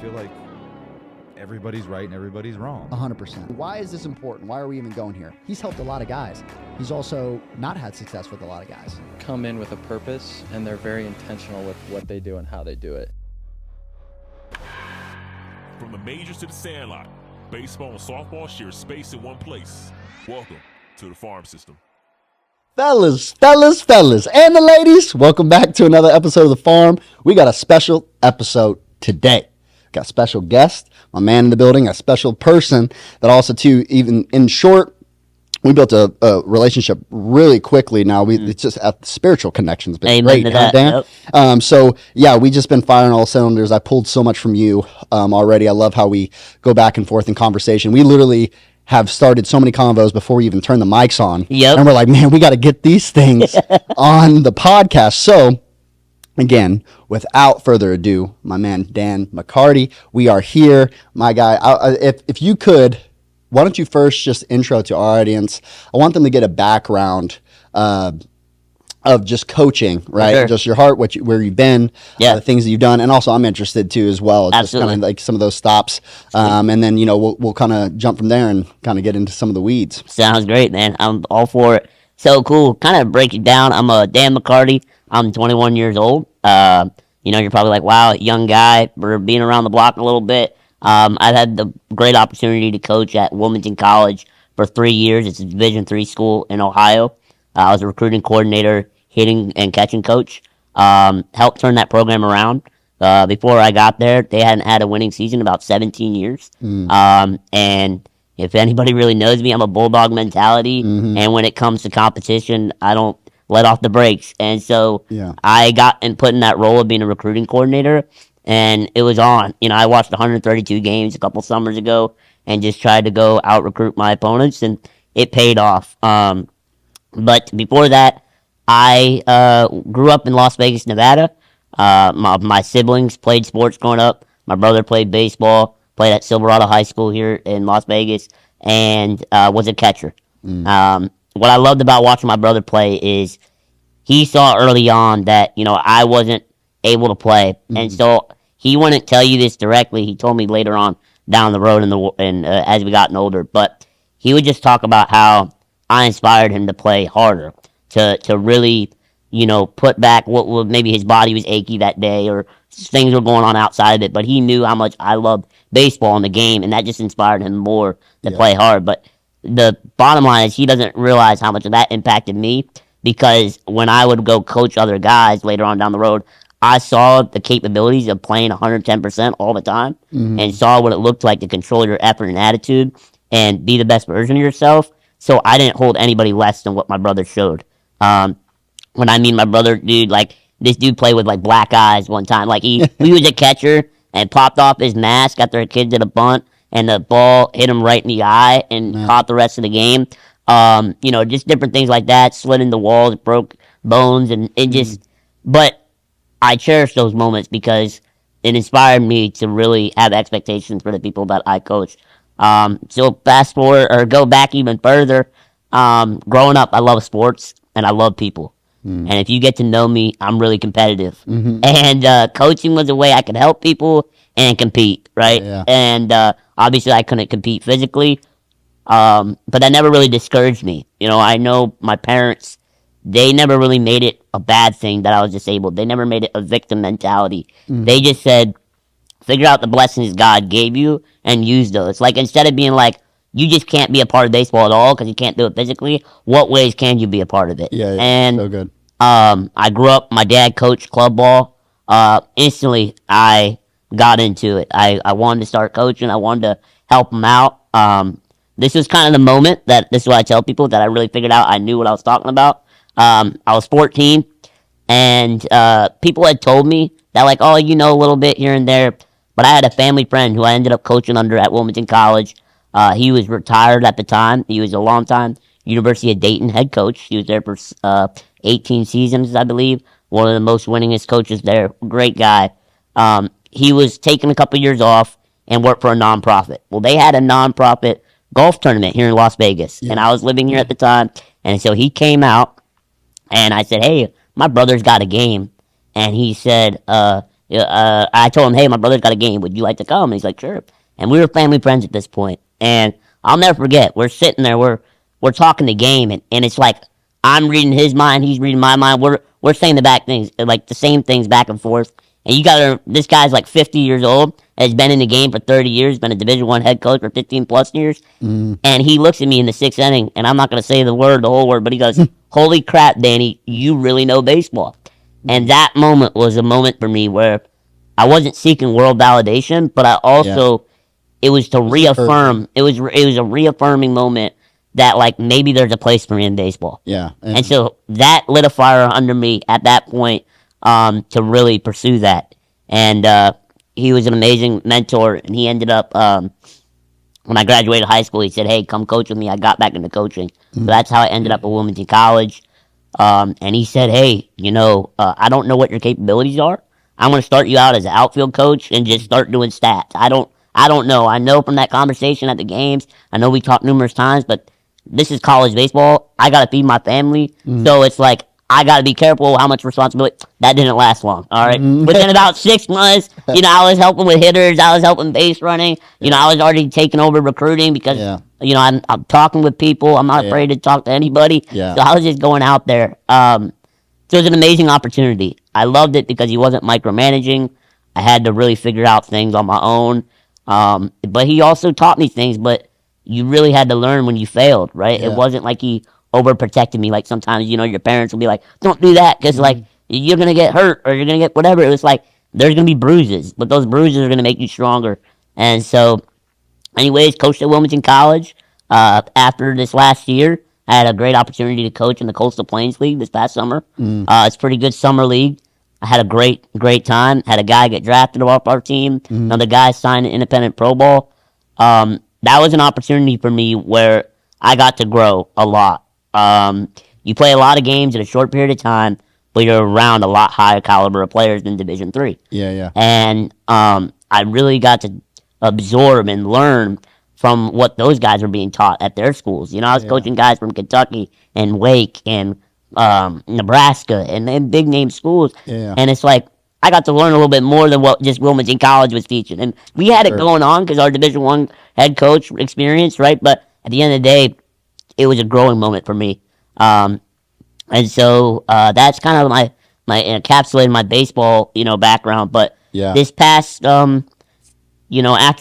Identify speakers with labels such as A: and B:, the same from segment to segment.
A: feel like everybody's right and everybody's wrong.
B: 100%. Why is this important? Why are we even going here? He's helped a lot of guys. He's also not had success with a lot of guys.
C: Come in with a purpose, and they're very intentional with what they do and how they do it.
D: From the majors to the sandlot, baseball and softball share space in one place. Welcome to the farm system.
B: Fellas, and the ladies, welcome back to another episode of The Farm. We got a special episode today. Got a special guest, my man in the building, a special person that also, too, even in short, we built a relationship really quickly. Now it's just the spiritual connection's been great, Dan? Yep. So yeah, we just been firing all cylinders. I pulled so much from you already. I love how we go back and forth in conversation. We literally have started so many convos before we even turn the mics on.
E: Yep.
B: And we're like, man, we got to get these things on the podcast. So again, without further ado, my man Dan McCarty, we are here. My guy, if you could, why don't you first just intro to our audience? I want them to get a background of just coaching, right? Sure. Just your heart, where you've been, the things that you've done, and also I'm interested too as well. Just kind of like some of those stops, and then we'll kind of jump from there and kind of get into some of the weeds.
E: Sounds great, man. I'm all for it. So cool. Kind of break it down. I'm a Dan McCarty. I'm 21 years old. You're probably like, wow, young guy. We're being around the block a little bit. I've had the great opportunity to coach at Wilmington College for 3 years. It's a Division III school in Ohio. I was a recruiting coordinator, hitting and catching coach. Helped turn that program around. Before I got there, they hadn't had a winning season in about 17 years. And if anybody really knows me, I'm a bulldog mentality. Mm-hmm. And when it comes to competition, I don't let off the brakes. And so I got and put in that role of being a recruiting coordinator. And it was on. I watched 132 games a couple summers ago and just tried to go out recruit my opponents, and it paid off. But before that, I grew up in Las Vegas, Nevada. My siblings played sports growing up. My brother played baseball, played at Silverado High School here in Las Vegas, and was a catcher. What I loved about watching my brother play is he saw early on that, I wasn't able to play. And so he wouldn't tell you this directly. He told me later on down the road and as we gotten older. But he would just talk about how I inspired him to play harder, to really, put back what maybe his body was achy that day or things were going on outside of it. But he knew how much I loved baseball and the game, and that just inspired him more to play hard. But the bottom line is he doesn't realize how much of that impacted me, because when I would go coach other guys later on down the road, I saw the capabilities of playing 110% all the time and saw what it looked like to control your effort and attitude and be the best version of yourself. So I didn't hold anybody less than what my brother showed. When I mean my brother, dude, like this dude played with like black eyes one time. Like he was a catcher and popped off his mask after a kid did a bunt and the ball hit him right in the eye and caught the rest of the game. Just different things like that, slid in the walls, broke bones, and it just, but I cherish those moments because it inspired me to really have expectations for the people that I coach. So fast forward or go back even further. Growing up, I love sports and I love people. And if you get to know me, I'm really competitive. And coaching was a way I could help people and compete, right? Yeah. And obviously I couldn't compete physically, but that never really discouraged me. I know my parents, they never really made it a bad thing that I was disabled. They never made it a victim mentality. They just said, figure out the blessings God gave you and use those. Like, instead of being like, you just can't be a part of baseball at all because you can't do it physically, what ways can you be a part of it?
B: Yeah,
E: and
B: so good.
E: I grew up, my dad coached club ball. Instantly, I got into it. I wanted to start coaching. I wanted to help him out. This was kind of the moment this is what I tell people, that I really figured out I knew what I was talking about. I was 14, and people had told me that, like, oh, a little bit here and there. But I had a family friend who I ended up coaching under at Wilmington College. He was retired at the time. He was a long-time University of Dayton head coach. He was there for 18 seasons, I believe. One of the most winningest coaches there. Great guy. He was taking a couple years off and worked for a nonprofit. Well, they had a nonprofit golf tournament here in Las Vegas, and I was living here at the time. And so he came out, and I said, hey, my brother's got a game. And he said, I told him, hey, my brother's got a game. Would you like to come? And he's like, sure. And we were family friends at this point. And I'll never forget. We're sitting there. We're talking the game, and it's like I'm reading his mind, he's reading my mind. We're saying the same things back and forth. And this guy's like 50 years old, has been in the game for 30 years, been a Division I head coach for 15 plus years. And he looks at me in the sixth inning, and I'm not going to say the whole word, but he goes, holy crap, Danny, you really know baseball. And that moment was a moment for me where I wasn't seeking world validation, but I also, it was to reaffirm, it was a reaffirming moment that like maybe there's a place for me in baseball.
B: Yeah.
E: And so that lit a fire under me at that point to really pursue that. And he was an amazing mentor, and he ended up, when I graduated high school, he said, hey, come coach with me. I got back into coaching. So that's how I ended up at Wilmington College. And he said, hey, I don't know what your capabilities are. I'm going to start you out as an outfield coach and just start doing stats. I don't know. I know from that conversation at the games, I know we talked numerous times, but this is college baseball. I got to feed my family. So it's like, I got to be careful how much responsibility. That didn't last long. All right. Within about 6 months, I was helping with hitters. I was helping base running. I was already taking over recruiting because, I'm talking with people. I'm not afraid to talk to anybody.
B: Yeah.
E: So I was just going out there. So it was an amazing opportunity. I loved it because he wasn't micromanaging. I had to really figure out things on my own. But he also taught me things, but you really had to learn when you failed, right?
B: Yeah.
E: It wasn't like he overprotected me. Like sometimes, your parents will be like, don't do that because like you're going to get hurt or you're going to get whatever. It was like, there's going to be bruises, but those bruises are going to make you stronger. And so anyways, coached at Wilmington College. After this last year, I had a great opportunity to coach in the Coastal Plains League this past summer. It's a pretty good summer league. I had a great time. Had a guy get drafted off our team. Another guy signed an independent pro ball. That was an opportunity for me where I got to grow a lot. You play a lot of games in a short period of time, but you're around a lot higher caliber of players than Division III.
B: Yeah.
E: And I really got to absorb and learn from what those guys were being taught at their schools. I was coaching guys from Kentucky and Wake and Nebraska and big name schools.
B: Yeah.
E: And it's like, I got to learn a little bit more than what just Wilmington College was teaching. And we had it going on because our Division I head coach experience, right? But at the end of the day, it was a growing moment for me. And so that's kind of my encapsulated my baseball, background. But this past, after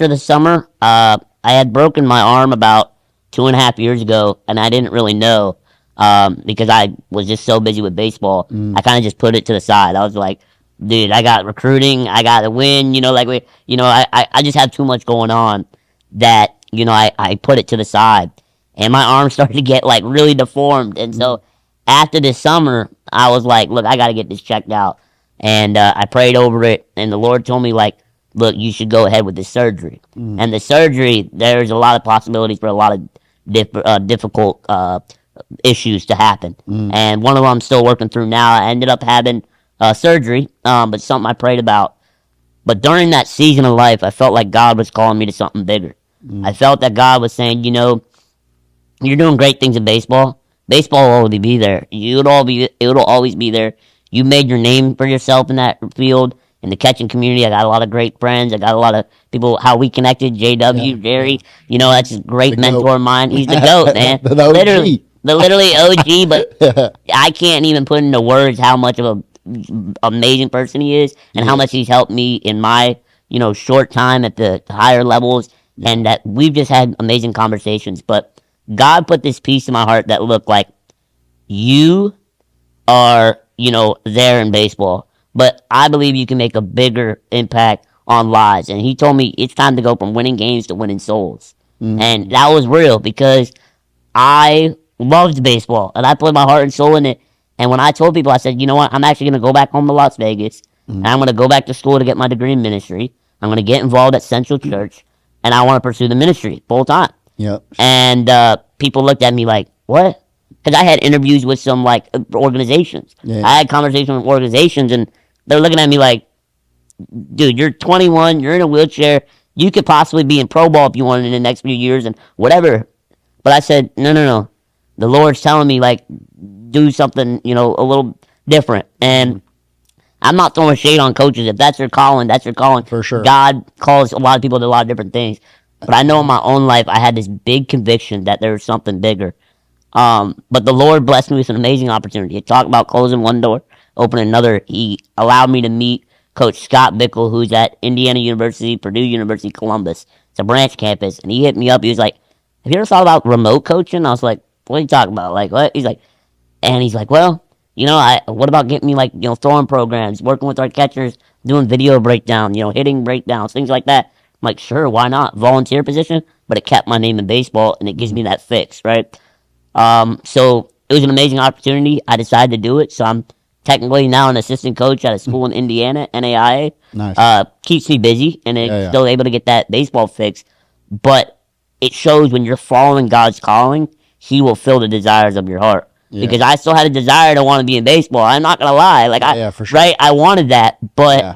E: the summer, I had broken my arm about 2.5 years ago, and I didn't really know because I was just so busy with baseball. I kind of just put it to the side. I was like, dude, I got recruiting, I got to win, I just have too much going on that, I put it to the side. And my arm started to get, like, really deformed. And so after this summer, I was like, look, I got to get this checked out. And I prayed over it, and the Lord told me, like, look, you should go ahead with this surgery. And the surgery, there's a lot of possibilities for a lot of difficult issues to happen. And one of them I'm still working through now. I ended up having surgery, but something I prayed about. But during that season of life, I felt like God was calling me to something bigger. I felt that God was saying, you're doing great things in baseball. Baseball will always be there. It'll always be there. You made your name for yourself in that field. In the catching community, I got a lot of great friends. I got a lot of people, how we can't JW, Jerry, that's a great mentor of mine. He's the GOAT, man. Literally OG, but I can't even put into words how much of a amazing person he is and how much he's helped me in my, short time at the higher levels, and that we've just had amazing conversations. But God put this piece in my heart that looked like you are, there in baseball, but I believe you can make a bigger impact on lives. And he told me it's time to go from winning games to winning souls. And that was real because I loved baseball and I put my heart and soul in it. And when I told people, I said, you know what, I'm actually going to go back home to Las Vegas and I'm going to go back to school to get my degree in ministry. I'm going to get involved at Central Church and I want to pursue the ministry full time.
B: Yep.
E: And people looked at me like, what? Because I had interviews with some organizations. Yeah. I had conversations with organizations and they're looking at me like, dude, you're 21, you're in a wheelchair, you could possibly be in pro ball if you wanted in the next few years and whatever. But I said, no. The Lord's telling me, do something, a little different. And I'm not throwing shade on coaches. If that's their calling, that's their calling.
B: For sure.
E: God calls a lot of people to a lot of different things. But I know in my own life, I had this big conviction that there was something bigger. But the Lord blessed me with an amazing opportunity. He talked about closing one door, opening another. He allowed me to meet Coach Scott Bickle, who's at Indiana University, Purdue University, Columbus. It's a branch campus. And he hit me up. He was like, have you ever thought about remote coaching? I was like, what are you talking about? Like, what? He's like, well, what about getting me like, throwing programs, working with our catchers, doing video breakdown, hitting breakdowns, things like that. I'm like, sure, why not? Volunteer position, but it kept my name in baseball and it gives me that fix, right? So it was an amazing opportunity. I decided to do it. So I'm technically now an assistant coach at a school in Indiana, NAIA.
B: Nice.
E: Keeps me busy and it's
B: Yeah.
E: still able to get that baseball fix. But it shows when you're following God's calling, He will fill the desires of your heart.
B: Yeah.
E: Because I still had a desire to want to be in baseball. I'm not gonna lie.
B: Yeah, for sure.
E: Right? I wanted that, but
B: Yeah.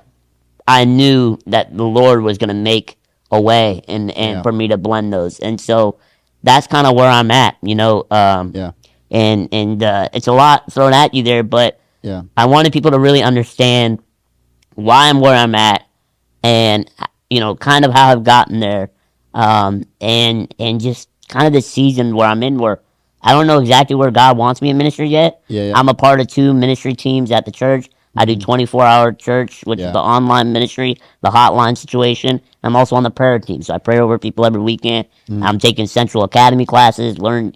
E: I knew that the Lord was gonna make a way and
B: Yeah.
E: for me to blend those. And so that's kind of where I'm at,
B: Yeah.
E: and it's a lot thrown at you there, but
B: Yeah.
E: I wanted people to really understand why I'm where I'm at and kind of how I've gotten there, and just kind of the season where I'm in, where I don't know exactly where God wants me in ministry yet.
B: Yeah.
E: I'm a part of 2 ministry teams at the church. I do 24-hour church, which is the online ministry, the hotline situation. I'm also on the prayer team, so I pray over people every weekend. I'm taking Central Academy classes, learn,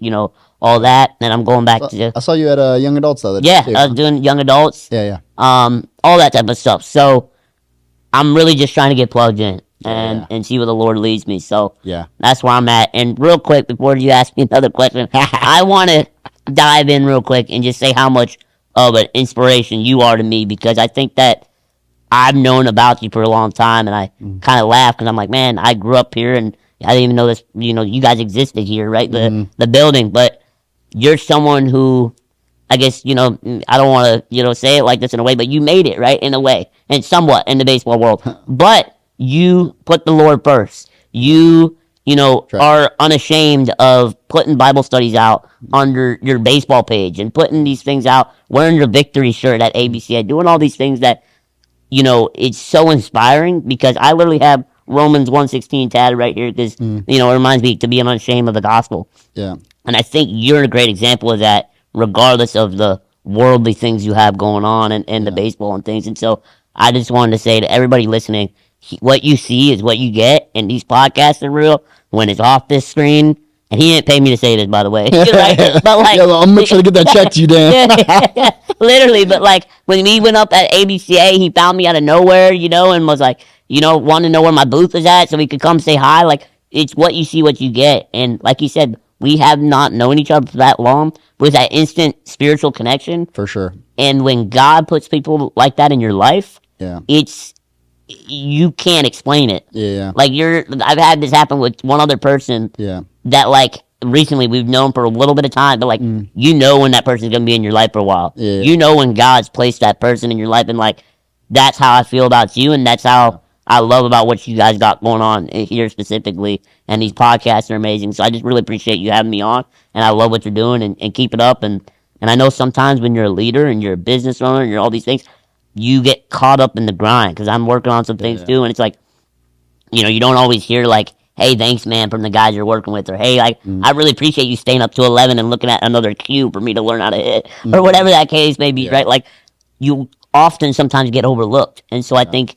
E: all that, and I'm going back to...
B: I saw you at young adults though.
E: Yeah, I was doing young adults.
B: Yeah.
E: All that type of stuff. So I'm really just trying to get plugged in and see where the Lord leads me. So
B: Yeah.
E: that's where I'm at. And real quick, before you ask me another question, I want to dive in real quick and just say how much of an inspiration you are to me, because I think that I've known about you for a long time, and I kind of laugh because I'm like, man, I grew up here and I didn't even know this, you guys existed here, right? The building, but you're someone who, I guess, I don't want to, say it like this in a way, but you made it, right? In a way, and somewhat in the baseball world, but you put the Lord first. You are unashamed of putting Bible studies out under your baseball page and putting these things out, wearing your victory shirt at ABCA, doing all these things that, it's so inspiring, because I literally have Romans 1:16 tatted right here because, it reminds me to be unashamed of the gospel.
B: Yeah.
E: And I think you're a great example of that, regardless of the worldly things you have going on and the baseball and things. And so I just wanted to say to everybody listening, what you see is what you get, and these podcasts are real. When it's off this screen, and he didn't pay me to say this, by the way, right? But like,
B: I'll make sure to get that check to you, Dan.
E: literally. But like, when we went up at ABCA, he found me out of nowhere, and was like, wanted to know where my booth was at so we could come say hi. Like, it's what you see, what you get. And like you said, we have not known each other for that long, but it's that instant spiritual connection.
B: For sure.
E: And when God puts people like that in your life,
B: Yeah.
E: You can't explain it.
B: Yeah.
E: Like, I've had this happen with one other person.
B: Yeah.
E: That, like, recently we've known for a little bit of time, but like, when that person's gonna be in your life for a while.
B: Yeah.
E: When God's placed that person in your life, and like, that's how I feel about you, and that's how I love about what you guys got going on here specifically. And these podcasts are amazing. So I just really appreciate you having me on, and I love what you're doing, and keep it up. And I know sometimes when you're a leader and you're a business owner and you're all these things, you get caught up in the grind, because I'm working on some things too, and it's like, you don't always hear like, hey, thanks, man, from the guys you're working with, or hey, like, I really appreciate you staying up to 11 and looking at another cue for me to learn how to hit, or whatever that case may be, right? Like, you often sometimes get overlooked, and so I think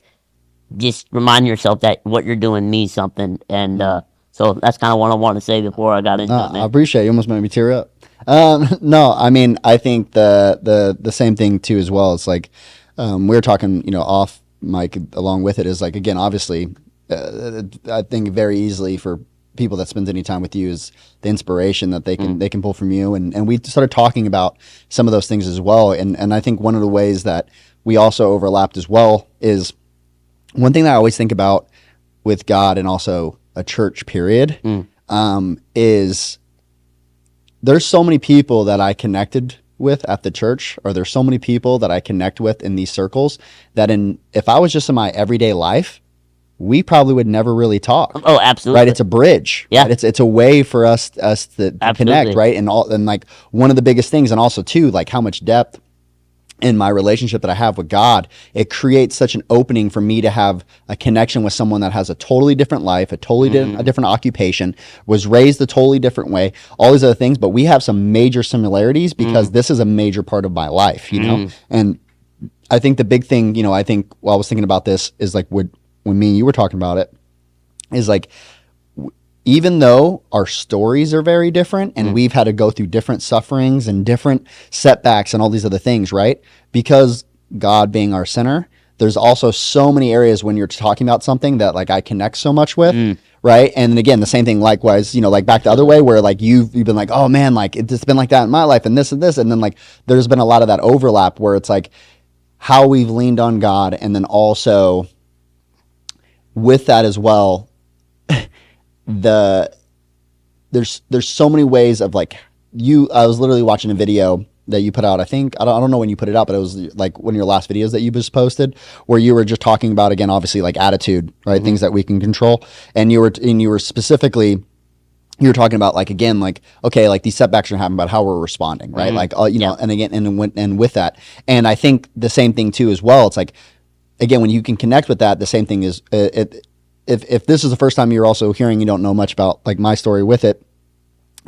E: just remind yourself that what you're doing means something, and so that's kind of what I want to say before I got into it, man.
B: I appreciate it. You almost made me tear up. No, I mean, I think the same thing too as well. It's like, we were talking, off mic along with it, is like, again, obviously, I think very easily for people that spend any time with you is the inspiration that they can pull from you. And we started talking about some of those things as well. And I think one of the ways that we also overlapped as well is one thing that I always think about with God and also a church period, is there's so many people that I connected with at the church, or there's so many people that I connect with in these circles that if I was just in my everyday life, we probably would never really talk.
E: Oh, absolutely.
B: Right? It's a bridge.
E: Yeah.
B: Right? It's a way for us to connect, right? And like one of the biggest things, and also too, like how much depth in my relationship that I have with God, it creates such an opening for me to have a connection with someone that has a totally different life, a totally different occupation, was raised a totally different way, all these other things. But we have some major similarities because this is a major part of my life, you know? And I think the big thing, you know, I think while I was thinking about this is like when me and you were talking about it, is like, even though our stories are very different and we've had to go through different sufferings and different setbacks and all these other things, right? Because God being our center, there's also so many areas when you're talking about something that like I connect so much with, right? And then again, the same thing likewise, you know, like back the other way where like you've been like, oh man, like it's been like that in my life and this and this. And then like there's been a lot of that overlap where it's like how we've leaned on God, and then also with that as well, there's so many ways of like I was literally watching a video that you put out. I don't know when you put it out, but it was like one of your last videos that you just posted where you were just talking about, again, obviously like attitude, right? Things that we can control. And you were specifically, you were talking about like, again, like, okay, like these setbacks are happening, about how we're responding, right? Like, you know, and again, and with that, and I think the same thing too, as well. It's like, again, when you can connect with that, the same thing is if this is the first time you're also hearing, you don't know much about like my story with it,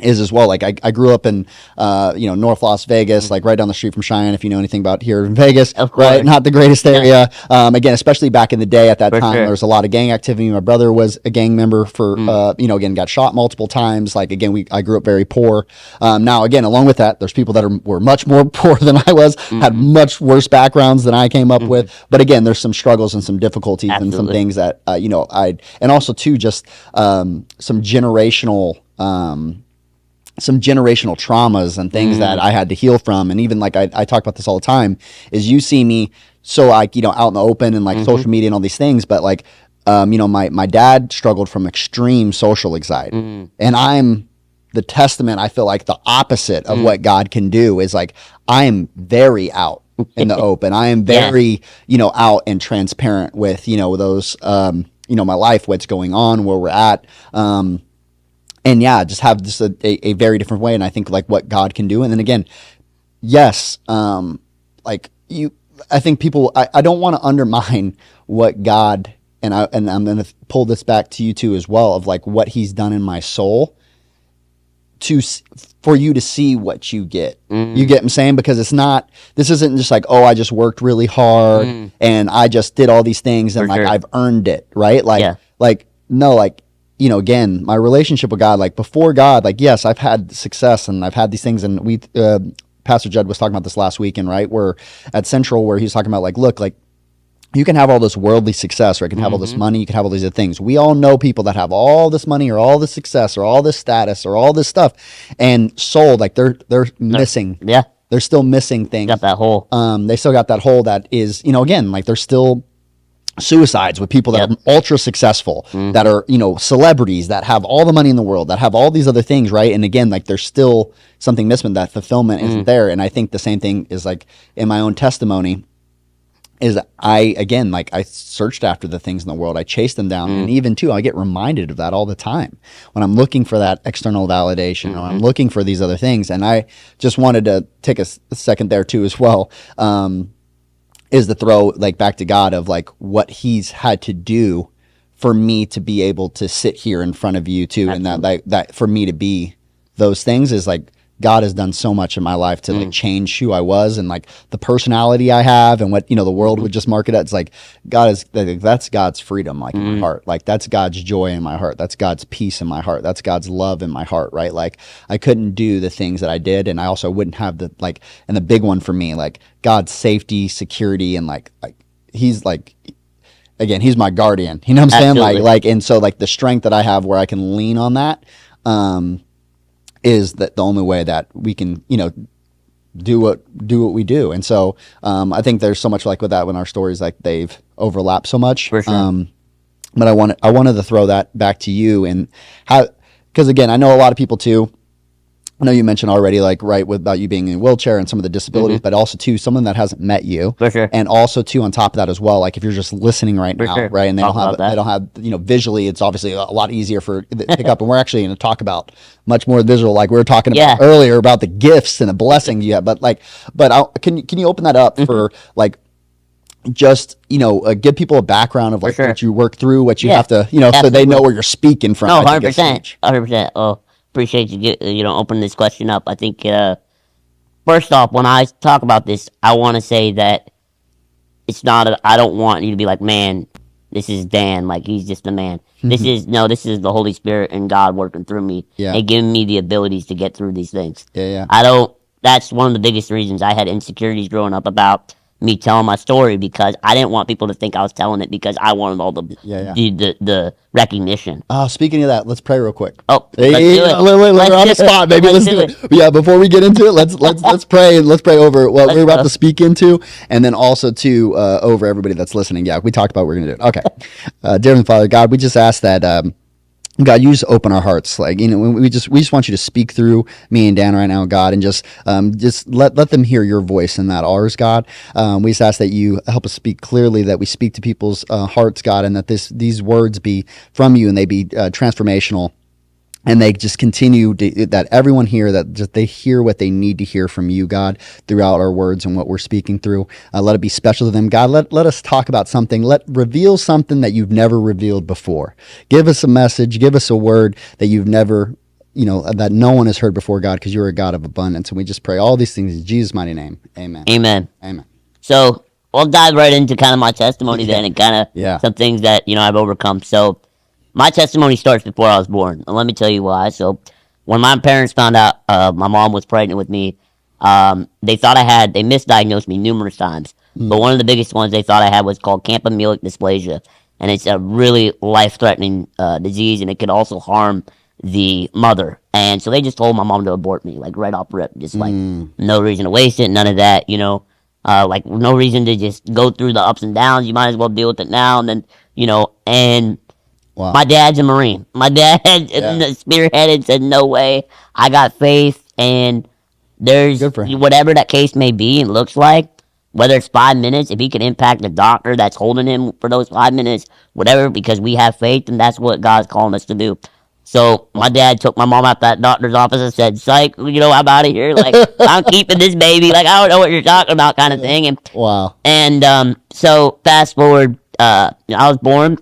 B: is as well. Like I grew up in, you know, North Las Vegas, like right down the street from Cheyenne, if you know anything about here in Vegas, right? Not the greatest area. Again, especially back in the day at that time, there was a lot of gang activity. My brother was a gang member for, you know, again, got shot multiple times. Like, again, I grew up very poor. Now, again, along with that, there's people that were much more poor than I was, had much worse backgrounds than I came up with. But again, there's some struggles and some difficulties and some things that, you know, and also too, just, some generational traumas and things that I had to heal from. And even like I talk about this all the time, is you see me so like, you know, out in the open and like social media and all these things, but like, you know, my dad struggled from extreme social anxiety, and I'm the testament, I feel like the opposite of what God can do is like, I am very out in the open. I am very, you know, out and transparent with, you know, those, you know, my life, what's going on, where we're at. And yeah, just have just a very different way. And I think like what God can do. And then again, yes, like I think people, I don't want to undermine what God, and I'm going to pull this back to you too as well, of like what he's done in my soul for you to see what you get. You get what I'm saying? Because this isn't just like, oh, I just worked really hard and I just did all these things and I've earned it. Right. Like, no, like, you know, again, my relationship with God, like before God, like, yes, I've had success and I've had these things. And Pastor Judd was talking about this last weekend, right? Where at Central, where he was talking about like, look, like you can have all this worldly success, or you can have all this money, you can have all these other things. We all know people that have all this money or all this success or all this status or all this stuff, and soul, like they're missing. Yeah. They're still missing things.
E: Got that hole.
B: They still got that hole that is, you know, again, like they're still suicides with people that are ultra successful, that are, you know, celebrities, that have all the money in the world, that have all these other things, right? And again, like there's still something missing, that fulfillment isn't there. And I think the same thing is like in my own testimony, is I searched after the things in the world, I chased them down, and even too, I get reminded of that all the time when I'm looking for that external validation, or I'm looking for these other things. And I just wanted to take a second there too as well, is to throw like back to God of like what he's had to do for me to be able to sit here in front of you too. Absolutely. And that for me to be those things is like, God has done so much in my life to like change who I was and like the personality I have and what, you know, the world would just market it. It's like, that's God's freedom, like in my heart. Like that's God's joy in my heart. That's God's peace in my heart. That's God's love in my heart. Right. Like I couldn't do the things that I did. And I also wouldn't have the, like, and the big one for me, like God's safety, security, and like he's like, again, he's my guardian, you know what I'm saying? Like, and so like the strength that I have where I can lean on that, is that the only way that we can, you know, do what we do. And so I think there's so much like with that when our stories, like they've overlapped so much. For sure. But I wanted to throw that back to you and how, because again, I know a lot of people too, I know you mentioned already, like, right, about you being in a wheelchair and some of the disabilities, but also too, someone that hasn't met you.
E: For sure.
B: And also too, on top of that as well, like if you're just listening right
E: For
B: now,
E: sure.
B: right, and they
E: Talk
B: don't
E: about
B: have,
E: that.
B: you know, visually, it's obviously a lot easier for to pick up. And we're actually going to talk about much more visual, like we were talking about earlier about the gifts and the blessing you have. But can you open that up for like, just, you know, give people a background of like what you work through, what you have to, you know, so they know where you're speaking from.
E: No, 100%, 100%. Oh, appreciate you opening this question up. I think first off, when I talk about this, I want to say that it's not. I don't want you to be like, man, this is Dan, like he's just a man. This is the Holy Spirit and God working through me and giving me the abilities to get through these things. I don't. That's one of the biggest reasons I had insecurities growing up about me telling my story, because I didn't want people to think I was telling it because I wanted all the recognition.
B: Speaking of that, let's pray real quick.
E: Oh,
B: we're on the spot, baby. Let's do it. Yeah, before we get into it, let's pray, and let's pray over what we're about to speak into, and then also to over everybody that's listening. Yeah, we talked about what we're gonna do. Okay, dear Heavenly Father, God, we just ask that. God, you just open our hearts. Like, you know, we just want you to speak through me and Dan right now, God, and just let them hear your voice and not ours, God. We just ask that you help us speak clearly, that we speak to people's hearts, God, and that these words be from you and they be transformational. And they just continue that everyone here, that just they hear what they need to hear from you, God, throughout our words and what we're speaking through. Let it be special to them, God. Let us talk about something. Reveal something that you've never revealed before. Give us a message. Give us a word that you've never, you know, that no one has heard before, God, because you're a God of abundance. And we just pray all these things in Jesus' mighty name. Amen.
E: Amen.
B: Amen.
E: So I'll dive right into kind of my testimony then, and kind of some things that, you know, I've overcome. So my testimony starts before I was born, and let me tell you why. So when my parents found out my mom was pregnant with me, they misdiagnosed me numerous times. But one of the biggest ones they thought I had was called campanularic dysplasia, and it's a really life-threatening disease, and it could also harm the mother. And so they just told my mom to abort me, like right off rip, just like no reason to waste it, none of that, you know, like no reason to just go through the ups and downs. You might as well deal with it now, and then, you know, and wow. My dad's a Marine. My dad spearheaded, said, no way. I got faith, and there's whatever that case may be and looks like, whether it's 5 minutes, if he can impact the doctor that's holding him for those 5 minutes, whatever, because we have faith, and that's what God's calling us to do. So my dad took my mom out that doctor's office and said, psych, you know, I'm out of here. Like, I'm keeping this baby. Like, I don't know what you're talking about, kind of thing. And,
B: wow.
E: And so fast forward, I was born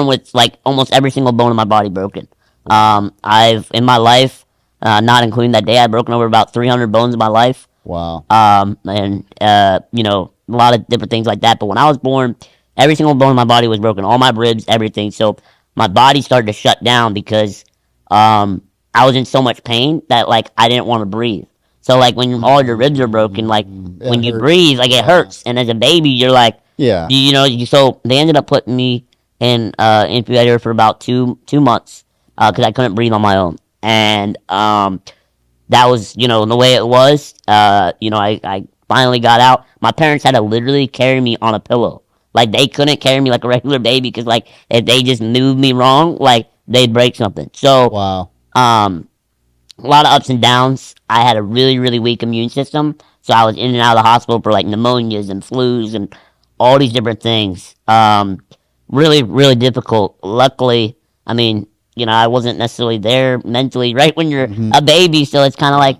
E: with like almost every single bone in my body broken. I've in my life, not including that day, I've broken over about 300 bones in my life.
B: Wow.
E: And you know, a lot of different things like that. But when I was born, every single bone in my body was broken, all my ribs, everything. So my body started to shut down because I was in so much pain that like I didn't want to breathe. So like when all your ribs are broken, like when you breathe, like it hurts. And as a baby, you're like, so they ended up putting me in incubator for about two months because I couldn't breathe on my own. And that was, you know, the way it was. You know, I finally got out. My parents had to literally carry me on a pillow. Like, they couldn't carry me like a regular baby because, like, if they just moved me wrong, like, they'd break something. So,
B: wow.
E: A lot of ups and downs. I had a really, really weak immune system. So I was in and out of the hospital for, like, pneumonias and flus and all these different things. Really, really difficult. Luckily, I mean, you know, I wasn't necessarily there mentally right when you're a baby. So it's kind of like,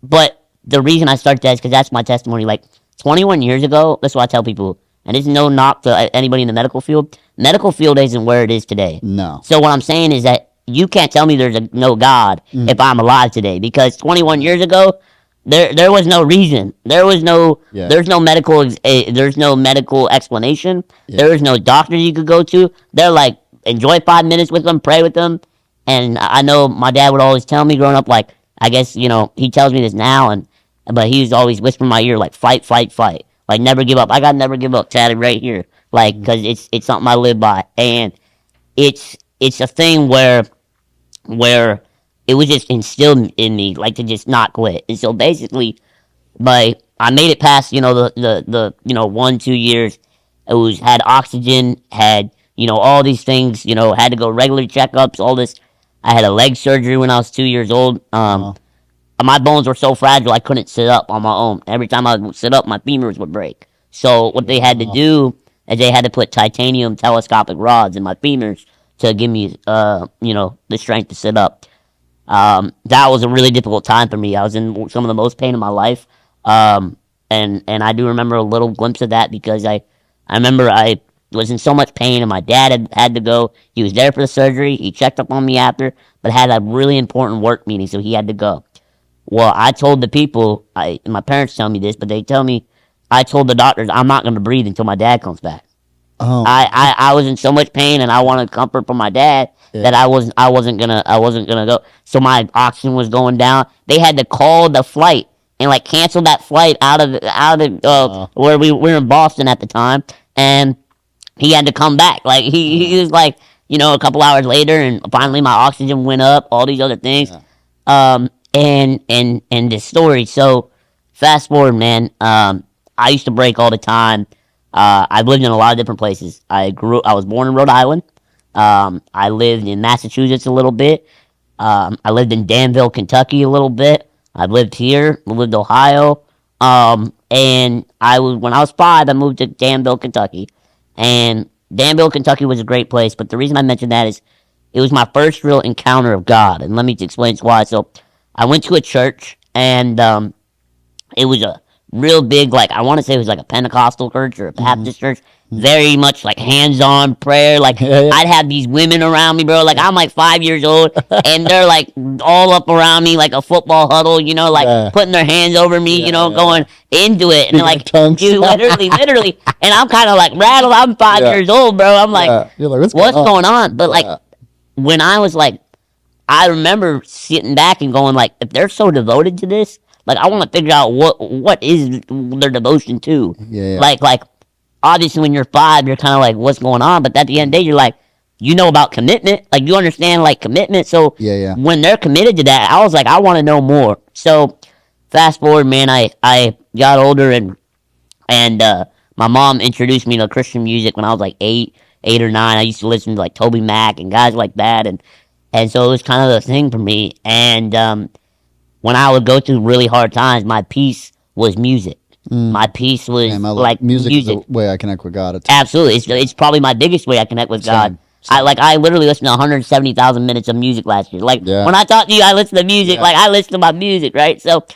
E: but the reason I start that is because that's my testimony. Like 21 years ago, that's what I tell people. And it's no knock to anybody in the medical field. Medical field isn't where it is today.
B: No.
E: So what I'm saying is that you can't tell me there's no God if I'm alive today, because 21 years ago, there was no reason. There was no there's no medical explanation. There was no doctor you could go to. They're like, enjoy 5 minutes with them, pray with them. And I know my dad would always tell me growing up, like, I guess, you know, he tells me this now, but he was always whispering in my ear, like, fight, fight, fight. Like, never give up. I got never give up tatted right here. Like, because it's something I live by. And it's a thing where it was just instilled in me, like, to just not quit. And so basically, I made it past, you know, the 1-2 years. It had oxygen, had, you know, all these things, you know, had to go regular checkups, all this. I had a leg surgery when I was 2 years old. My bones were so fragile I couldn't sit up on my own. Every time I would sit up, my femurs would break. So what they had to do is they had to put titanium telescopic rods in my femurs to give me, the strength to sit up. That was a really difficult time for me. I was in some of the most pain in my life. And I do remember a little glimpse of that because I remember I was in so much pain and my dad had to go. He was there for the surgery. He checked up on me after, but had a really important work meeting, so he had to go. Well, I told the people, my parents tell me this, but they tell me, I told the doctors I'm not going to breathe until my dad comes back.
B: Oh.
E: I was in so much pain and I wanted comfort from my dad that I wasn't gonna go. So my oxygen was going down. They had to call the flight and like cancel that flight out of where we were in Boston at the time, and he had to come back. Like he was like, a couple hours later, and finally my oxygen went up. All these other things. And this story. So fast forward, man. I used to break all the time. I've lived in a lot of different places. I was born in Rhode Island. I lived in Massachusetts a little bit. I lived in Danville, Kentucky a little bit. I've lived here. I lived in Ohio. And when I was 5, I moved to Danville, Kentucky. And Danville, Kentucky was a great place. But the reason I mentioned that is it was my first real encounter of God. And let me explain why. So I went to a church, and it was a real big, I want to say it was like a Pentecostal church or a Baptist church. Very much like hands-on prayer. I'd have these women around me, bro. I'm like 5 years old, and they're like all up around me like a football huddle, putting their hands over me, going into it. And they're like, dude, literally. And I'm kind of like rattled. I'm 5 years old, bro. I'm like,
B: You're like
E: what's going on? But when I was I remember sitting back and going if they're so devoted to this, I want to figure out what is their devotion to. Obviously when you're 5, you're kind of like, what's going on? But at the end of the day, you're about commitment. You understand commitment. So when they're committed to that, I was like, I want to know more. So fast forward, man, I got older and my mom introduced me to Christian music when I was 8 or 9. I used to listen to Toby Mac and guys like that. And so it was kind of the thing for me. And when I would go through really hard times, my peace was music. My peace was
B: music is the way I connect with God.
E: Absolutely, it's probably my biggest way I connect with God. Same. I literally listened to 170,000 minutes of music last year. When I talk to you, I listen to music. I listen to my music, right? So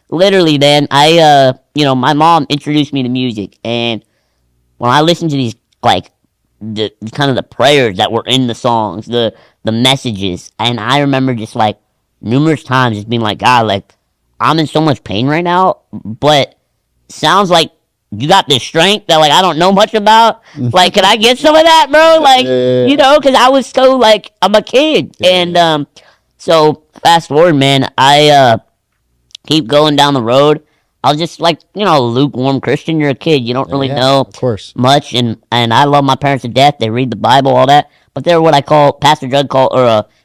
E: literally, man, my mom introduced me to music, and when I listened to these the kind of the prayers that were in the songs, the messages, and I remember just numerous times just being God, I'm in so much pain right now, but sounds like you got this strength that I don't know much about. Can I get some of that, bro? Because I was so I'm a kid. And so fast forward, man, I keep going down the road. I was just a lukewarm Christian. You're a kid, you don't really know
B: of course
E: much, and I love my parents to death. They read the Bible, all that, but they're what I call Pastor Judd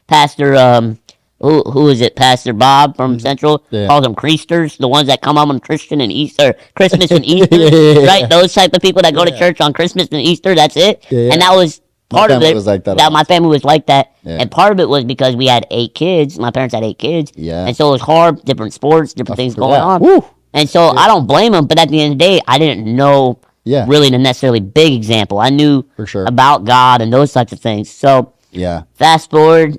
E: Pastor who is it? Pastor Bob from Central calls them creasters, the ones that come up on Christian and Easter, Christmas and Easter, right? Those type of people that go to church on Christmas and Easter. That's it. And that was part of it. My family was like that, and part of it was because we had 8 kids. My parents had 8 kids, and so it was hard. Different sports, different things going on. Woo. And so I don't blame them. But at the end of the day, I didn't know really the necessarily big example. I knew
B: for sure
E: about God and those types of things. So fast forward.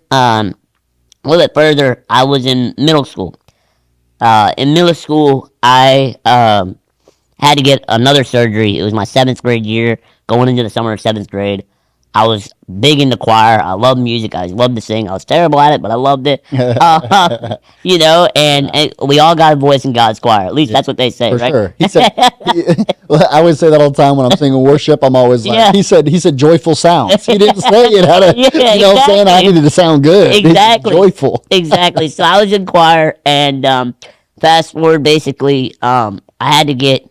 E: A little bit further, I was in middle school. In middle school, I had to get another surgery. It was my 7th grade year, going into the summer of 7th grade. I was big into choir. I loved music. I loved to sing. I was terrible at it, but I loved it. And we all got a voice in God's choir. At least that's what they say,
B: for
E: right?
B: Sure. He said, I always say that all the time when I'm singing worship. I'm always like, he said joyful sounds. He didn't say it had a, what I'm saying? I needed to sound good.
E: Exactly.
B: Joyful.
E: Exactly. So I was in choir, and fast forward, basically, I had to get,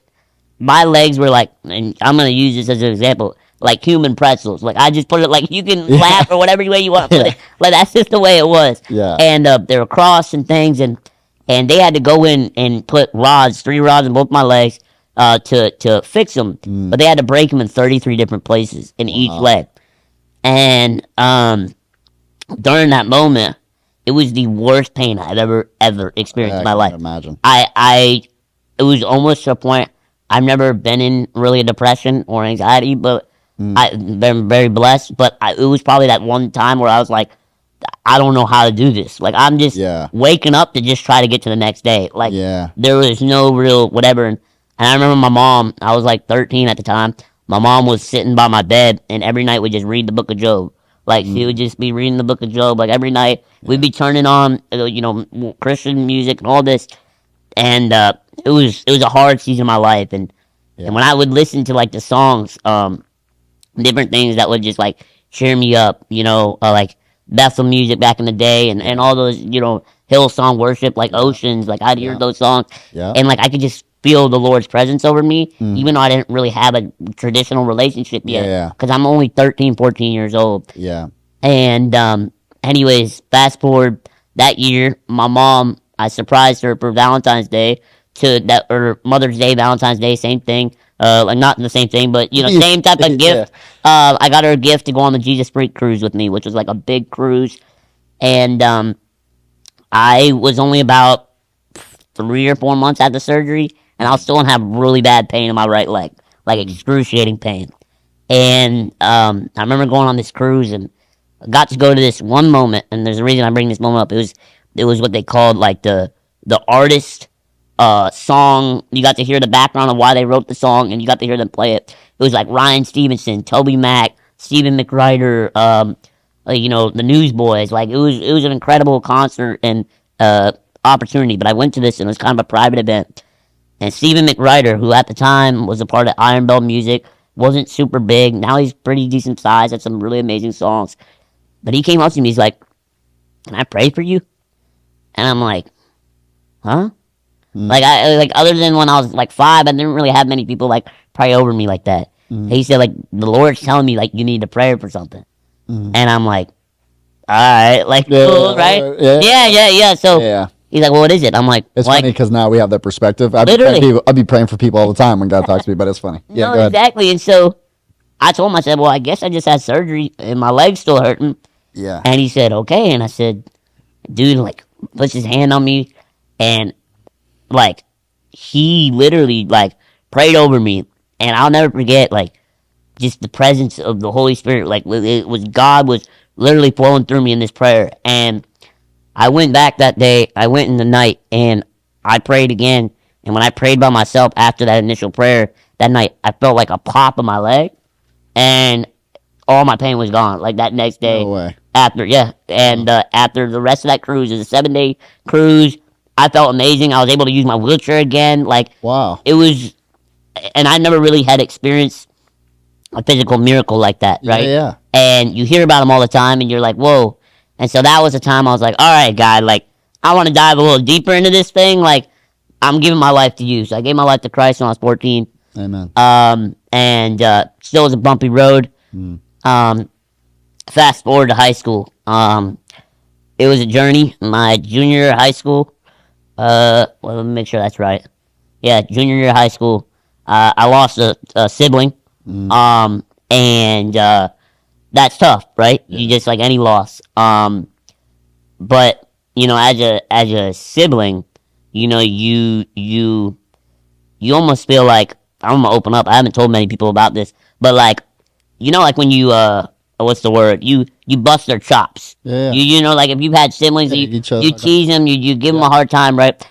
E: my legs were and I'm going to use this as an example, human pretzels. I just put it you can laugh or whatever way you want to put it. That's just the way it was.
B: Yeah.
E: And they were crossed and things, and they had to go in and put 3 rods in both my legs to fix them. But they had to break them in 33 different places in each leg. And during that moment, it was the worst pain I've ever experienced in my life.
B: Imagine.
E: It was almost to a point. I've never been in really a depression or anxiety, but I've been very blessed. But it was probably that one time where I was like, I don't know how to do this. Like, I'm just waking up to just try to get to the next day. Like, there was no real whatever. And I remember my mom, I was like 13 at the time. My mom was sitting by my bed, and every night would just read the book of Job. Like, she would just be reading the book of Job. Like, every night, we'd be turning on, Christian music and all this. And it was a hard season of my life. And when I would listen to, like, the songs, different things that would just, like, cheer me up, like Bethel music back in the day and all those, Hillsong worship, like Oceans, like, I'd hear those songs. And, like, I could just feel the Lord's presence over me, even though I didn't really have a traditional relationship yet. Because I'm only 13, 14 years old. And anyways, fast forward that year, my mom, I surprised her for Valentine's Day or Mother's Day, Valentine's Day, same thing. Like not the same thing, but same type of gift. I got her a gift to go on the Jesus Freak cruise with me, which was like a big cruise. And I was only about 3 or 4 months after surgery, and I was still have really bad pain in my right leg, like excruciating pain. And I remember going on this cruise and I got to go to this one moment, and there's a reason I bring this moment up. It was what they called like the artist song. You got to hear the background of why they wrote the song, and you got to hear them play it. It was like Ryan Stevenson, Toby Mac, Stephen McWriter, the Newsboys. Like it was an incredible concert and opportunity. But I went to this, and it was kind of a private event. And Stephen McWriter, who at the time was a part of Iron Bell Music, wasn't super big. Now he's pretty decent size, had some really amazing songs. But he came up to me, he's like, "Can I pray for you?" And I'm like, "Huh?" Like other than when I was like 5, I didn't really have many people like pray over me like that. He said like the Lord's telling me like you need to pray for something, and I'm like, all right, like cool, right? Yeah. So he's like, well, what is it? I'm like,
B: it's funny because now we have that perspective. I'd be praying for people all the time when God talks to me, but it's funny. Yeah,
E: no, exactly. And so I told him, I said, well, I guess I just had surgery and my leg's still hurting.
B: Yeah.
E: And he said, okay. And I said, dude, like puts his hand on me, and like he literally like prayed over me, and I'll never forget like just the presence of the Holy Spirit. Like it was God was literally flowing through me in this prayer. And I went back that day. I went in the night and I prayed again. And when I prayed by myself after that initial prayer that night, I felt like a pop in my leg, and all my pain was gone. Like that next day.
B: No way.
E: After after the rest of that cruise, it was a 7-day cruise. I felt amazing. I was able to use my wheelchair again. Like,
B: wow.
E: It was, and I never really had experienced a physical miracle like that, right?
B: Yeah.
E: And you hear about them all the time, and you're like, whoa. And so that was the time I was like, all right, God, like, I want to dive a little deeper into this thing. Like, I'm giving my life to you. So I gave my life to Christ when I was 14.
B: Amen.
E: And still was a bumpy road. Fast forward to high school. It was a journey. My junior year of high school. Well, let me make sure that's right. Yeah, junior year of high school. I lost a sibling. And that's tough, right? Yeah. You just like any loss. But as a sibling, you almost feel like, I'm gonna open up. I haven't told many people about this, but like, like when you what's the word? You bust their chops.
B: Yeah.
E: Like if you've had siblings, you tease them, you give them a hard time, right?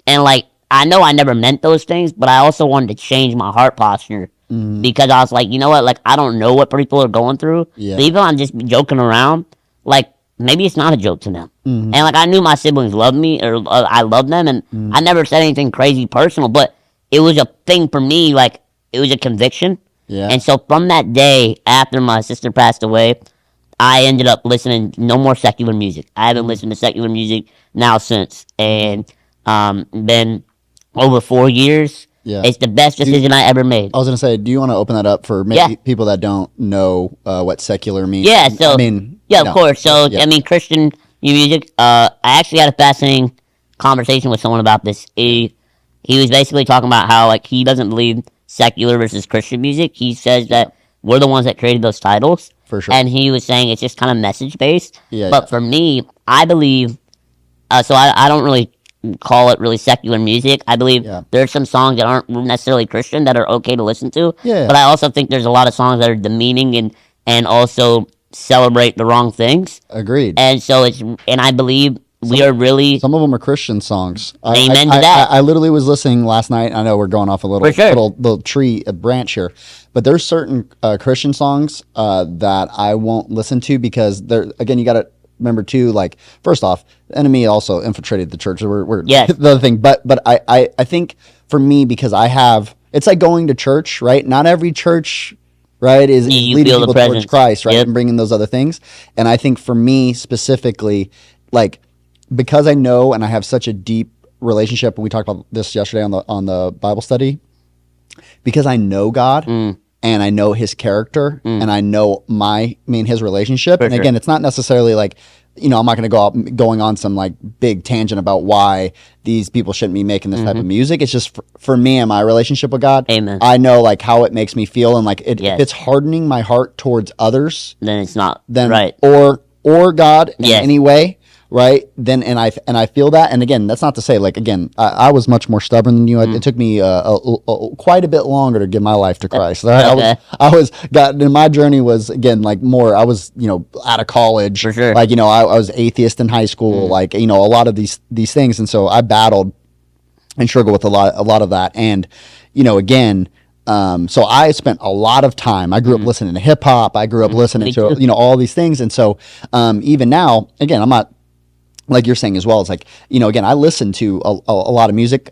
E: And like, I know I never meant those things, but I also wanted to change my heart posture. Because I was like, you know what? Like, I don't know what people are going through. Yeah. Even though I'm just joking around, like, maybe it's not a joke to them. And, like, I knew my siblings loved me, or I loved them, and I never said anything crazy personal, but it was a thing for me, like, it was a conviction.
B: Yeah.
E: And so from that day, after my sister passed away, I ended up listening no more secular music. I haven't listened to secular music now since. And been over 4 years. Yeah. It's the best decision I ever made.
B: I was going to say, do you want to open that up for maybe people that don't know what secular means?
E: Yeah, so, of course. So, Christian music, I actually had a fascinating conversation with someone about this. He was basically talking about how, like, he doesn't believe secular versus Christian music. He says that we're the ones that created those titles.
B: For sure.
E: And he was saying it's just kind of message based.
B: Yeah,
E: But
B: yeah.
E: for me, I believe, so I don't really call it really secular music. I believe
B: Yeah.
E: there's some songs that aren't necessarily Christian that are okay to listen to.
B: Yeah.
E: But I also think there's a lot of songs that are demeaning and also celebrate the wrong things.
B: Agreed.
E: And so and I believe we are really,
B: Some of them are Christian songs.
E: Amen to that.
B: I literally was listening last night. I know we're going off a little
E: For sure.
B: little tree branch here, but there's certain Christian songs that I won't listen to because they're, again, you got to remember too. Like, first off, the enemy also infiltrated the church. We're
E: Yes.
B: the other thing, but I think for me, because it's like going to church, right? Not every church, right, is
E: You
B: leading
E: feel the
B: people towards
E: presence.
B: Christ, right,
E: Yep.
B: and bringing those other things. And I think for me specifically, like, because I know and I have such a deep relationship, and we talked about this yesterday on the Bible study, because I know God and I know His character and I know his relationship. And
E: sure.
B: again, it's not necessarily like, I'm not going to going on some like big tangent about why these people shouldn't be making this type of music. It's just for me and my relationship with God.
E: Amen.
B: I know like how it makes me feel, and like
E: Yes.
B: if it's hardening my heart towards others,
E: then it's not
B: then
E: right.
B: or God in
E: Yes.
B: any way, right? Then and I feel that, and again, that's not to say like, again, I was much more stubborn than you. It took me quite a bit longer to give my life to Christ. Right?
E: Okay.
B: And my journey was, again, like more. I was out of college,
E: For sure.
B: like I was atheist in high school, like a lot of these things, and so I battled and struggled with a lot of that, and again. So I spent a lot of time. I grew up listening to hip hop. I grew up listening
E: Me
B: to
E: too.
B: all these things, and so even now, again, I'm not like you're saying as well. It's like again, I listen to a lot of music.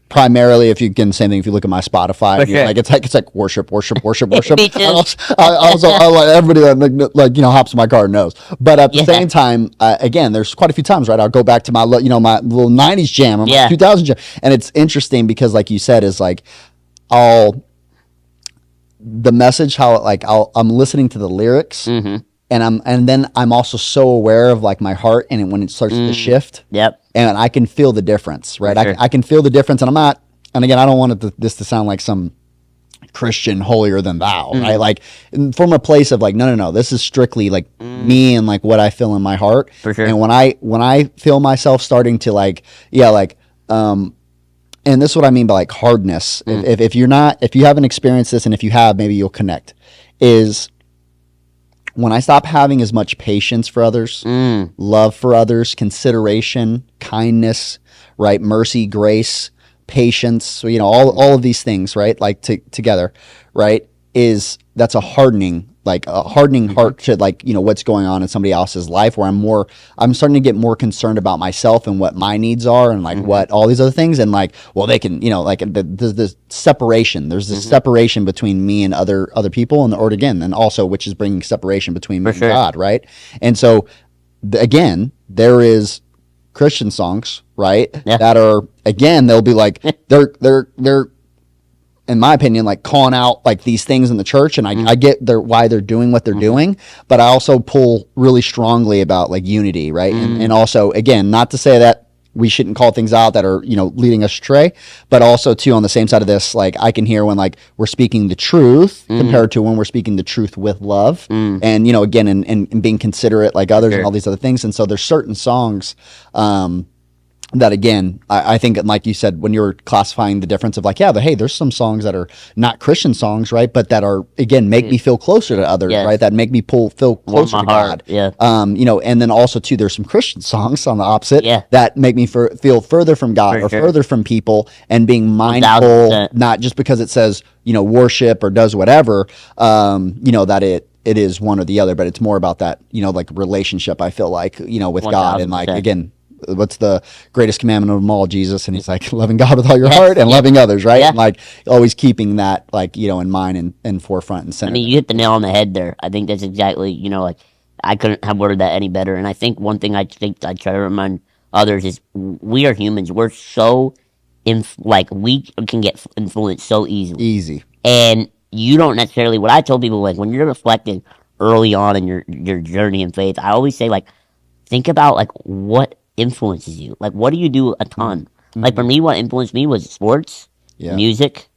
B: Primarily, if you can, same thing. If you look at my Spotify,
E: For sure.
B: like it's like worship.
E: Me too.
B: I like everybody that hops in my car knows. But at the
E: Yeah.
B: same time, again, there's quite a few times, right? I'll go back to my my little '90s jam or my
E: Yeah.
B: 2000 jam, and it's interesting because, like you said, is like the message, how I'm listening to the lyrics, and then I'm also so aware of like my heart, and when it starts to shift,
E: Yep.
B: and I can feel the difference, right?
E: sure.
B: I can feel the difference, and I'm not. And again, I don't want this to sound like some Christian holier than thou, right? Like from a place of like, no, this is strictly like me and like what I feel in my heart.
E: For sure.
B: And when I feel myself starting to like, and this is what I mean by like hardness. If you haven't experienced this, and if you have, maybe you'll connect, is when I stop having as much patience for others, love for others, consideration, kindness, right? Mercy, grace, patience, all of these things, right? Like together, right? That's a hardening heart to like, what's going on in somebody else's life, where I'm starting to get more concerned about myself and what my needs are, and like what all these other things, and like, well, they can, like the separation, there's this separation between me and other people, and also, which is bringing separation between me and
E: sure.
B: God, right? And so again, there is Christian songs, right?
E: Yeah.
B: That are, again, they'll be like, they're in my opinion, like calling out like these things in the church, and I get why they're doing what they're doing, but I also pull really strongly about like unity, right? And also, again, not to say that we shouldn't call things out that are leading us astray, but also too, on the same side of this, like I can hear when like we're speaking the truth compared to when we're speaking the truth with love, and again, and being considerate like others, and all these other things. And so there's certain songs that, again, I think, like you said, when you were classifying the difference of like, hey, there's some songs that are not Christian songs, right? But that are, again, make me feel closer to others,
E: Yes.
B: right? That make me feel closer to
E: heart,
B: God.
E: yeah.
B: And then also too, there's some Christian songs on the opposite
E: Yeah.
B: that make me feel further from God,
E: For
B: or
E: sure.
B: further from people, and being mindful,
E: 1000%.
B: not just because it says, worship or does whatever, that it is one or the other, but it's more about that, like relationship, I feel like, with God, and like,
E: 1000%.
B: again, what's the greatest commandment of them all, Jesus? And he's like, loving God with all your heart and loving others, right?
E: Yeah.
B: And like always keeping that like, in mind and forefront and center.
E: I mean, you hit the nail on the head there. I think that's exactly, like, I couldn't have worded that any better. And I think one thing I try to remind others is we are humans. We're so, we can get influenced so easily.
B: Easy.
E: And you don't necessarily, what I told people, like, when you're reflecting early on in your journey in faith, I always say, like, think about, like, what influences you. Like, what do you do a ton? Like, for me, what influenced me was sports,
B: Yeah.
E: music,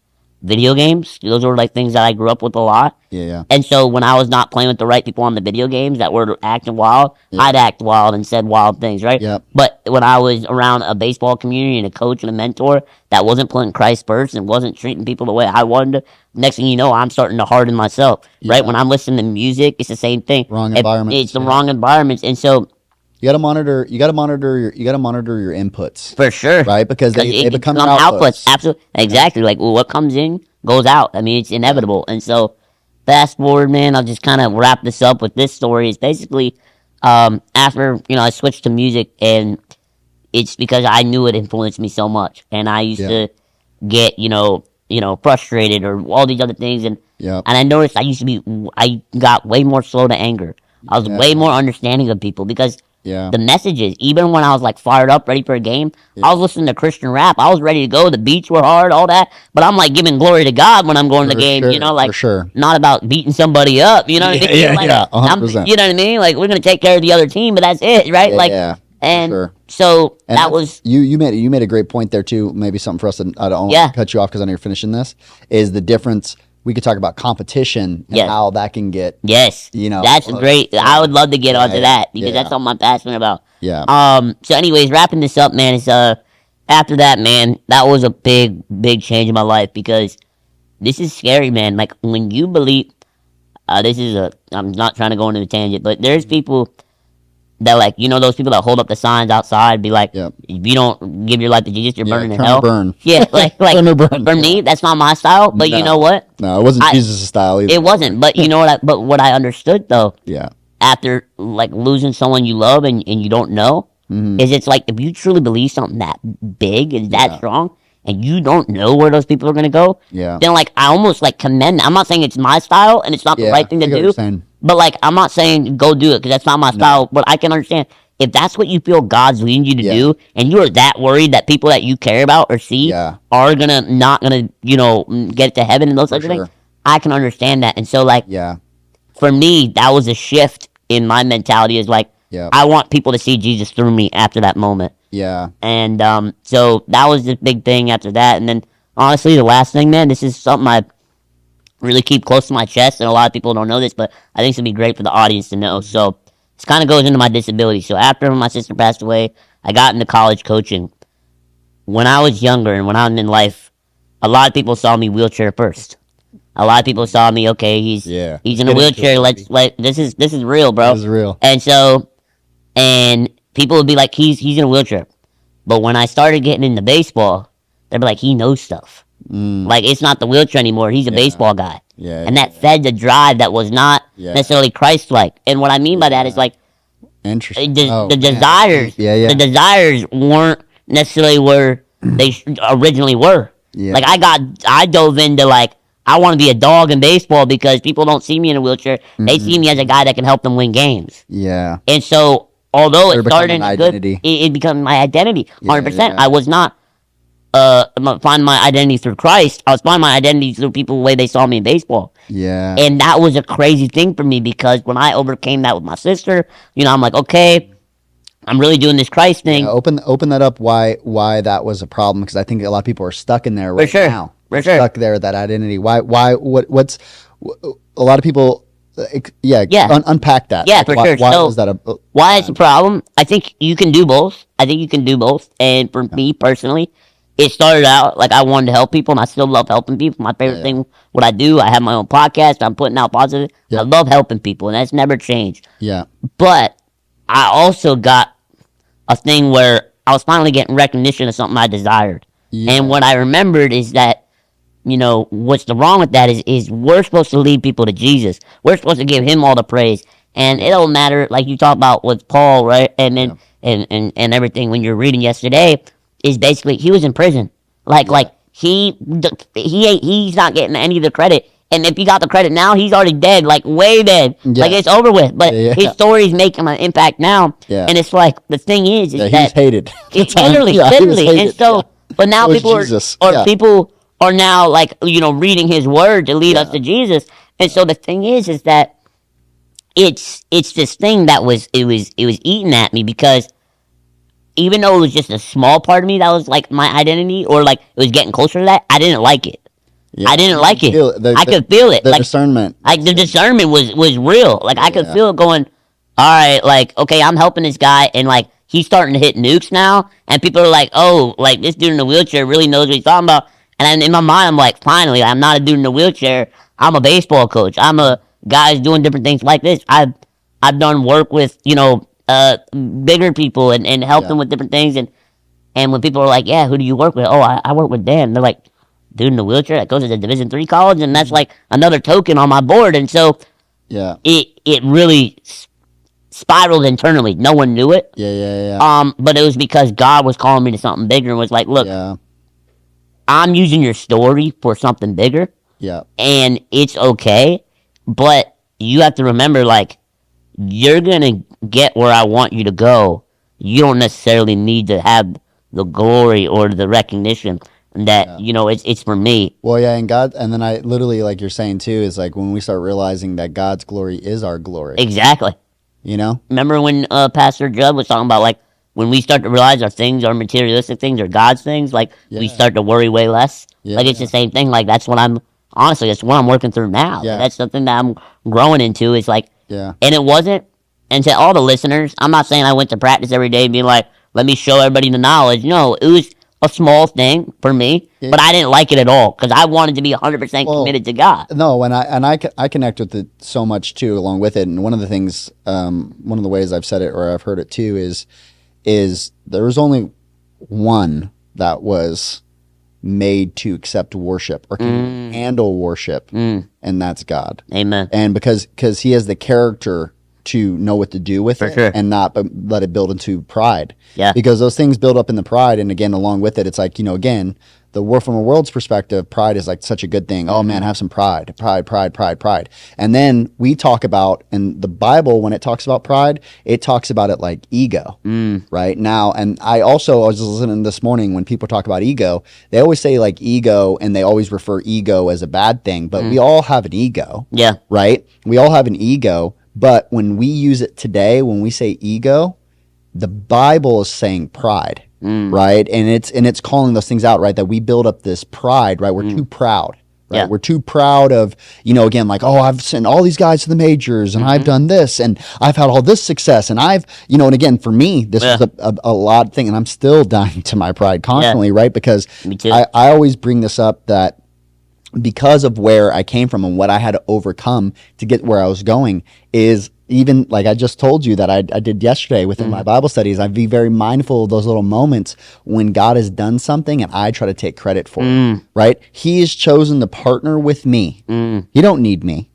E: video games. Those were like things that I grew up with a lot.
B: Yeah.
E: And so when I was not playing with the right people on the video games that were acting wild,
B: Yeah.
E: I'd act wild and said wild things, right?
B: Yep.
E: But when I was around a baseball community and a coach and a mentor that wasn't putting Christ first and wasn't treating people the way I wanted to, next thing you know, I'm starting to harden myself, right?
B: Yeah.
E: When I'm listening to music, it's the same thing.
B: Wrong environments,
E: It's the
B: yeah.
E: wrong environments. And so
B: You gotta monitor your inputs,
E: for sure,
B: right? Because they
E: it
B: become
E: can
B: your outputs.
E: Absolutely, exactly. Like what comes in goes out. I mean, it's inevitable. And so, fast forward, man. I'll just kind of wrap this up with this story. It's basically after I switched to music, and it's because I knew it influenced me so much, and I used to get frustrated or all these other things, and I noticed I got way more slow to anger. I was way more understanding of people because.
B: Yeah.
E: The messages, even when I was like fired up, ready for a game, I was listening to Christian rap. I was ready to go. The beats were hard, all that. But I'm like giving glory to God when I'm going to the game.
B: Sure, for sure.
E: Not about beating somebody up. You know what I mean?
B: Yeah, 100%.
E: You know what I mean? Like we're gonna take care of the other team, but that's it, right? And
B: sure.
E: so
B: And
E: that was
B: you made a great point there too. Maybe something for us to I don't want to cut you off because I know you're finishing this. Is the difference? We could talk about competition and how that can get.
E: Yes. That's great. I would love to get onto that because that's something I'm passionate about.
B: Yeah.
E: So, anyways, wrapping this up, man. Is after that, man, that was a big change in my life because this is scary, man. Like when you believe, I'm not trying to go into a tangent, but there's people that like those people that hold up the signs outside, be like, if you don't give your life to Jesus, you're burning in hell.
B: Burn.
E: Yeah, like
B: Turn or burn.
E: For me, that's not my style. But you know what?
B: No, it wasn't Jesus' style either.
E: It wasn't. But you know what? But what I understood though,
B: Yeah.
E: after like losing someone you love and you don't know, is it's like if you truly believe something that big and that strong, and you don't know where those people are gonna go, then like I almost like commend. I'm not saying it's my style and it's not the right thing to do. But, like, I'm not saying go do it because that's not my style. But I can understand if that's what you feel God's leading you to do and you are that worried that people that you care about or see are not going to, get to heaven and those such things, I can understand that. And so, like, for me, that was a shift in my mentality is, like, I want people to see Jesus through me after that moment.
B: Yeah.
E: And so that was the big thing after that. And then, honestly, the last thing, man, this is something I really keep close to my chest, and a lot of people don't know this, but I think it's gonna be great for the audience to know. So this kind of goes into my disability. So after my sister passed away, I got into college coaching. When I was younger and when I was in life, a lot of people saw me wheelchair first. A lot of people saw me, okay, he's in a wheelchair. This is real, bro.
B: This is real.
E: And people would be like, he's in a wheelchair. But when I started getting into baseball, they'd be like, he knows stuff. Like, it's not the wheelchair anymore. He's a baseball guy. And that fed the drive that was not necessarily Christ-like. And what I mean by that is, like,
B: interesting.
E: The desires weren't necessarily where they originally were. Like, I dove into, like, I want to be a dog in baseball because people don't see me in a wheelchair. They see me as a guy that can help them win games.
B: Yeah.
E: And so, although it started in
B: good,
E: it became my identity, 100%.
B: Yeah.
E: I was not find my identity through Christ. I was finding my identity through people the way they saw me in baseball.
B: Yeah.
E: And that was a crazy thing for me because when I overcame that with my sister, I'm like, okay, I'm really doing this Christ thing.
B: Yeah, open that up. Why that was a problem? Because I think a lot of people are stuck in there right now.
E: For sure.
B: Stuck there, that identity. What's a lot of people? Unpack that.
E: Yeah, for sure.
B: Why
E: so
B: was that
E: why it's a problem? I think you can do both. And for me personally, it started out like I wanted to help people, and I still love helping people. My favorite thing, what I do, I have my own podcast. I'm putting out positive. I love helping people, and that's never changed.
B: Yeah.
E: But I also got a thing where I was finally getting recognition of something I desired. Yeah. And what I remembered is that, what's the wrong with that is we're supposed to lead people to Jesus. We're supposed to give him all the praise. And it don't matter, like you talk about with Paul, right? And then and everything when you're reading yesterday. Is basically he was in prison, he's not getting any of the credit, and if he got the credit now, he's already dead, like way dead, like it's over with. But his story's making an impact now, and it's like the thing is that
B: he's hated,
E: literally, and so, but now people are now like reading his word to lead us to Jesus, and so the thing is that it's this thing that was eating at me because. Even though it was just a small part of me that was like my identity or like it was getting closer to that, I didn't like it.
B: Yeah.
E: I didn't like it.
B: I
E: could feel it.
B: The
E: Like
B: discernment.
E: Like the discernment was real. Like I could
B: Yeah.
E: feel it going, all right, like, okay, I'm helping this guy and like he's starting to hit nukes now and people are like, oh, like this dude in the wheelchair really knows what he's talking about. And then in my mind I'm like, finally, I'm not a dude in a wheelchair. I'm a baseball coach. I'm a guy who's doing different things like this. I've done work with, bigger people and helped them with different things and when people are like, yeah, who do you work with? Oh, I work with Dan. They're like, dude in the wheelchair that goes to the Division III college, and that's like another token on my board. And so, it really spiraled internally. No one knew it. But it was because God was calling me to something bigger and was like, look, I'm using your story for something bigger. And it's okay, but you have to remember, like, you're gonna get where I want you to go. You don't necessarily need to have the glory or the recognition that it's for me.
B: Well, yeah, and God, and then I literally, like you're saying too, is like when we start realizing that God's glory is our glory.
E: Exactly.
B: Remember
E: when Pastor Judd was talking about like when we start to realize our things are materialistic things or God's things, like we start to worry way less. Like it's the same thing. Like that's what I'm working through now.
B: Yeah.
E: That's something that I'm growing into. Is like,
B: Yeah.
E: And it wasn't. And to all the listeners, I'm not saying I went to practice every day being like, let me show everybody the knowledge. No, it was a small thing for me, but I didn't like it at all because I wanted to be 100% committed to God.
B: No, and I connect with it so much too, along with it. And one of the things, one of the ways I've said it or I've heard it too is there was only one that was made to accept worship or can handle worship, and that's God.
E: Amen.
B: And because he has the character to know what to do with it and not let it build into pride.
E: Yeah.
B: Because those things build up in the pride. And again, along with it, it's like, again, from a world's perspective, pride is like such a good thing. Oh man, have some pride. And then we talk about, in the Bible, when it talks about pride, it talks about it like ego, right? Now, and I was listening this morning when people talk about ego, they always say like ego and they always refer ego as a bad thing, but we all have an ego.
E: Yeah.
B: Right? We all have an ego. But when we use it today, when we say ego, the Bible is saying pride, right? And it's calling those things out, right? That we build up this pride, right? We're too proud, right?
E: Yeah.
B: We're too proud of, again, like, oh, I've sent all these guys to the majors and I've done this and I've had all this success and I've, and again, for me, this was a lot thing and I'm still dying to my pride constantly, right? Because
E: Me too.
B: I always bring this up that because of where I came from and what I had to overcome to get where I was going is even like I just told you that I did yesterday within my Bible studies. I'd be very mindful of those little moments when God has done something and I try to take credit for it, right? He has chosen to partner with me. He don't need me.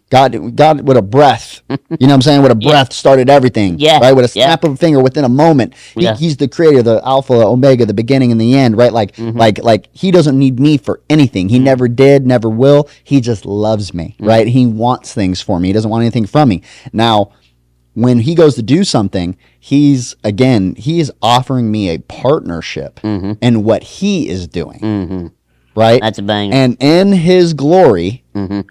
B: God with a breath, you know what I'm saying? With a breath started everything, right? With a snap of a finger within a moment. He's the creator, the alpha, the omega, the beginning and the end, right? Like he doesn't need me for anything. He never did, never will. He just loves me, right? He wants things for me. He doesn't want anything from me. Now, when he goes to do something, he is offering me a partnership in what he is doing. Right?
E: That's a banger.
B: And in his glory,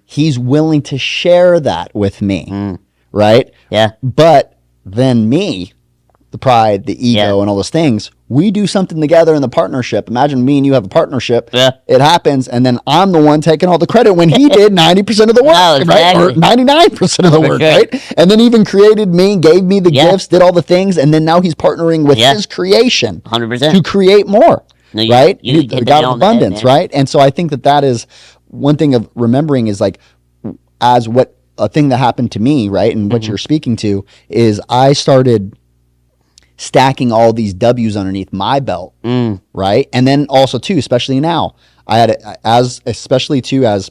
B: he's willing to share that with me. Right?
E: Yeah.
B: But then me, the pride, the ego, and all those things, we do something together in the partnership. Imagine me and you have a partnership.
E: Yeah.
B: It happens, and then I'm the one taking all the credit when he did 90% of the work,
E: No, exactly.
B: right? Or 99% of the work,
E: sure.
B: right? And then even created me, gave me the gifts, did all the things, and then now he's partnering with his creation
E: 100%.
B: to create more,
E: No,
B: right?
E: you hit the
B: God
E: nail
B: of
E: on the head,
B: abundance,
E: man.
B: right? And so I think that is one thing of remembering is like as what a thing that happened to me, right? And what you're speaking to is I started stacking all these W's underneath my belt, right? And then also too, especially now, I had especially too as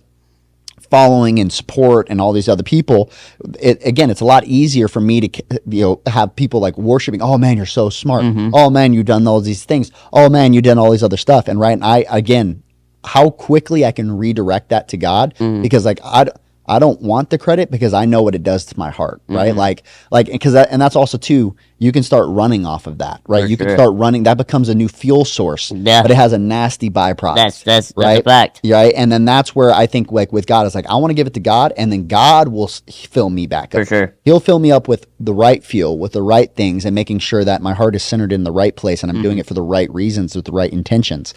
B: following and support and all these other people. It's a lot easier for me to have people like worshiping. Oh man, you're so smart. Oh man, you've done all these things. Oh man, you've done all these other stuff. And right, and how quickly I can redirect that to God because like I don't want the credit because I know what it does to my heart, right? Because that's also too, you can start running off of that, right? You can start running, that becomes a new fuel source, but it has a nasty byproduct.
E: That's
B: right?
E: a fact.
B: Right? And then that's where I think like with God, it's like, I want to give it to God and then God will fill me back up.
E: For sure.
B: He'll fill me up with the right fuel, with the right things and making sure that my heart is centered in the right place and I'm doing it for the right reasons with the right intentions.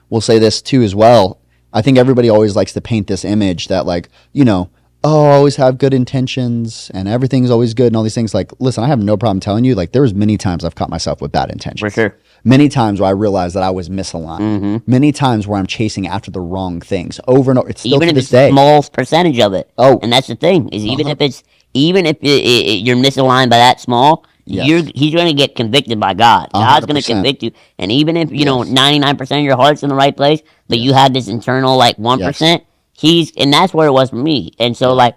B: One will say this too as well. I think everybody always likes to paint this image that like, oh, I always have good intentions and everything's always good and all these things. Like, listen, I have no problem telling you, like, there was many times I've caught myself with bad intentions.
E: For sure.
B: Many times where I realized that I was misaligned.
E: Mm-hmm.
B: Many times where I'm chasing after the wrong things over and over. It's still
E: Even
B: to
E: if
B: this
E: it's
B: day.
E: a small percentage of it.
B: Oh.
E: And that's the thing, is even
B: Uh-huh.
E: if you're misaligned by that small,
B: Yes.
E: he's going to get convicted by God. God's going to
B: 100%.
E: convict you. And even if,
B: Yes.
E: 99% of your heart's in the right place, but you have this internal, like, 1%, and that's where it was for me. And so, like,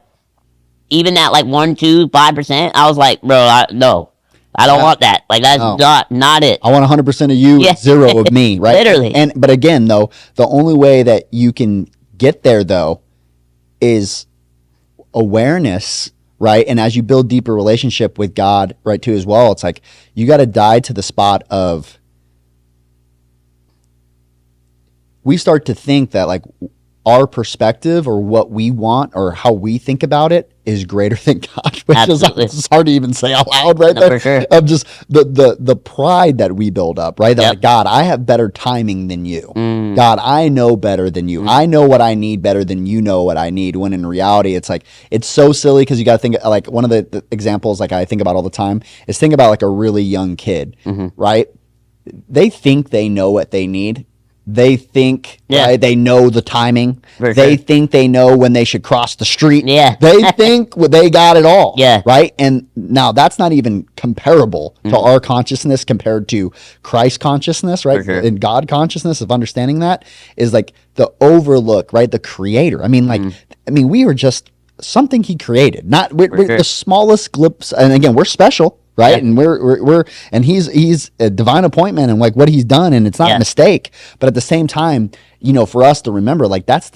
E: even that, like, 1, 2, 5%, I was like, bro, no. I don't want that. Like, that's
B: No.
E: not it.
B: I want 100% of you,
E: Yeah.
B: 0 of me, right?
E: Literally.
B: But again, though, the only way that you can get there, though, is awareness, right? And as you build deeper relationship with God, right, too, as well, it's like you got to die to the spot of, we start to think that, like, our perspective or what we want or how we think about it is greater than God, which
E: Absolutely.
B: is hard to even say out loud, right?
E: No,
B: there.
E: for sure.
B: Of just the pride that we build up, right? That
E: Yep.
B: like, God, I have better timing than you.
E: Mm.
B: God, I know better than you. I know what I need better than you know what I need. When in reality, it's like, it's so silly because you got to think, like, one of the examples like I think about all the time is think about like a really young kid, right? They think they know what they need. They think right, they know the timing.
E: For
B: They
E: sure.
B: think they know when they should cross the street.
E: Yeah.
B: They think they got it all.
E: Yeah.
B: Right. And now that's not even comparable to our consciousness compared to Christ consciousness, right?
E: For sure.
B: And God consciousness of understanding that is like the overlook, right? The creator. I mean, like, we are just something he created. Not we're
E: sure.
B: the smallest glimpse. And again, we're special. Right.
E: Yeah.
B: And we're and he's a divine appointment and like what he's done. And it's not a mistake. But at the same time, for us to remember, like, that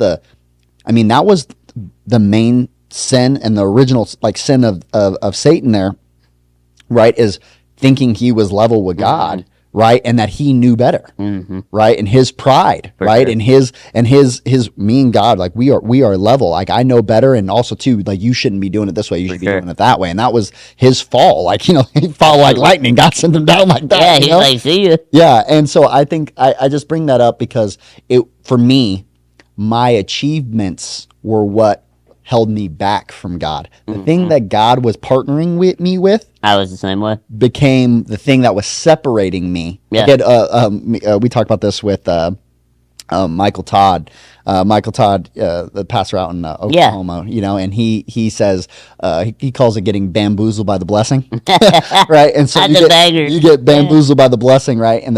B: was the main sin and the original, like, sin of Satan there, right? Is thinking he was level with God. Right. And that he knew better. Right. And his pride.
E: For
B: right.
E: sure.
B: And his me and God, like, we are level. Like, I know better. And also too, like, you shouldn't be doing it this way. You should be
E: sure.
B: doing it that way. And that was his fall. Like, he fall like lightning. God sent him down like that.
E: Yeah,
B: you
E: he's
B: know?
E: like, see you.
B: Yeah, and so I think I just bring that up because for me, my achievements were what held me back from God. The thing that God was partnering with me with
E: I was the same way.
B: became the thing that was separating me.
E: Yeah.
B: We talked about this with Michael Todd. Michael Todd, the pastor out in Oklahoma, and he says he calls it getting bamboozled by the blessing, right? And so
E: That's a banger.
B: you get bamboozled by the blessing, right? And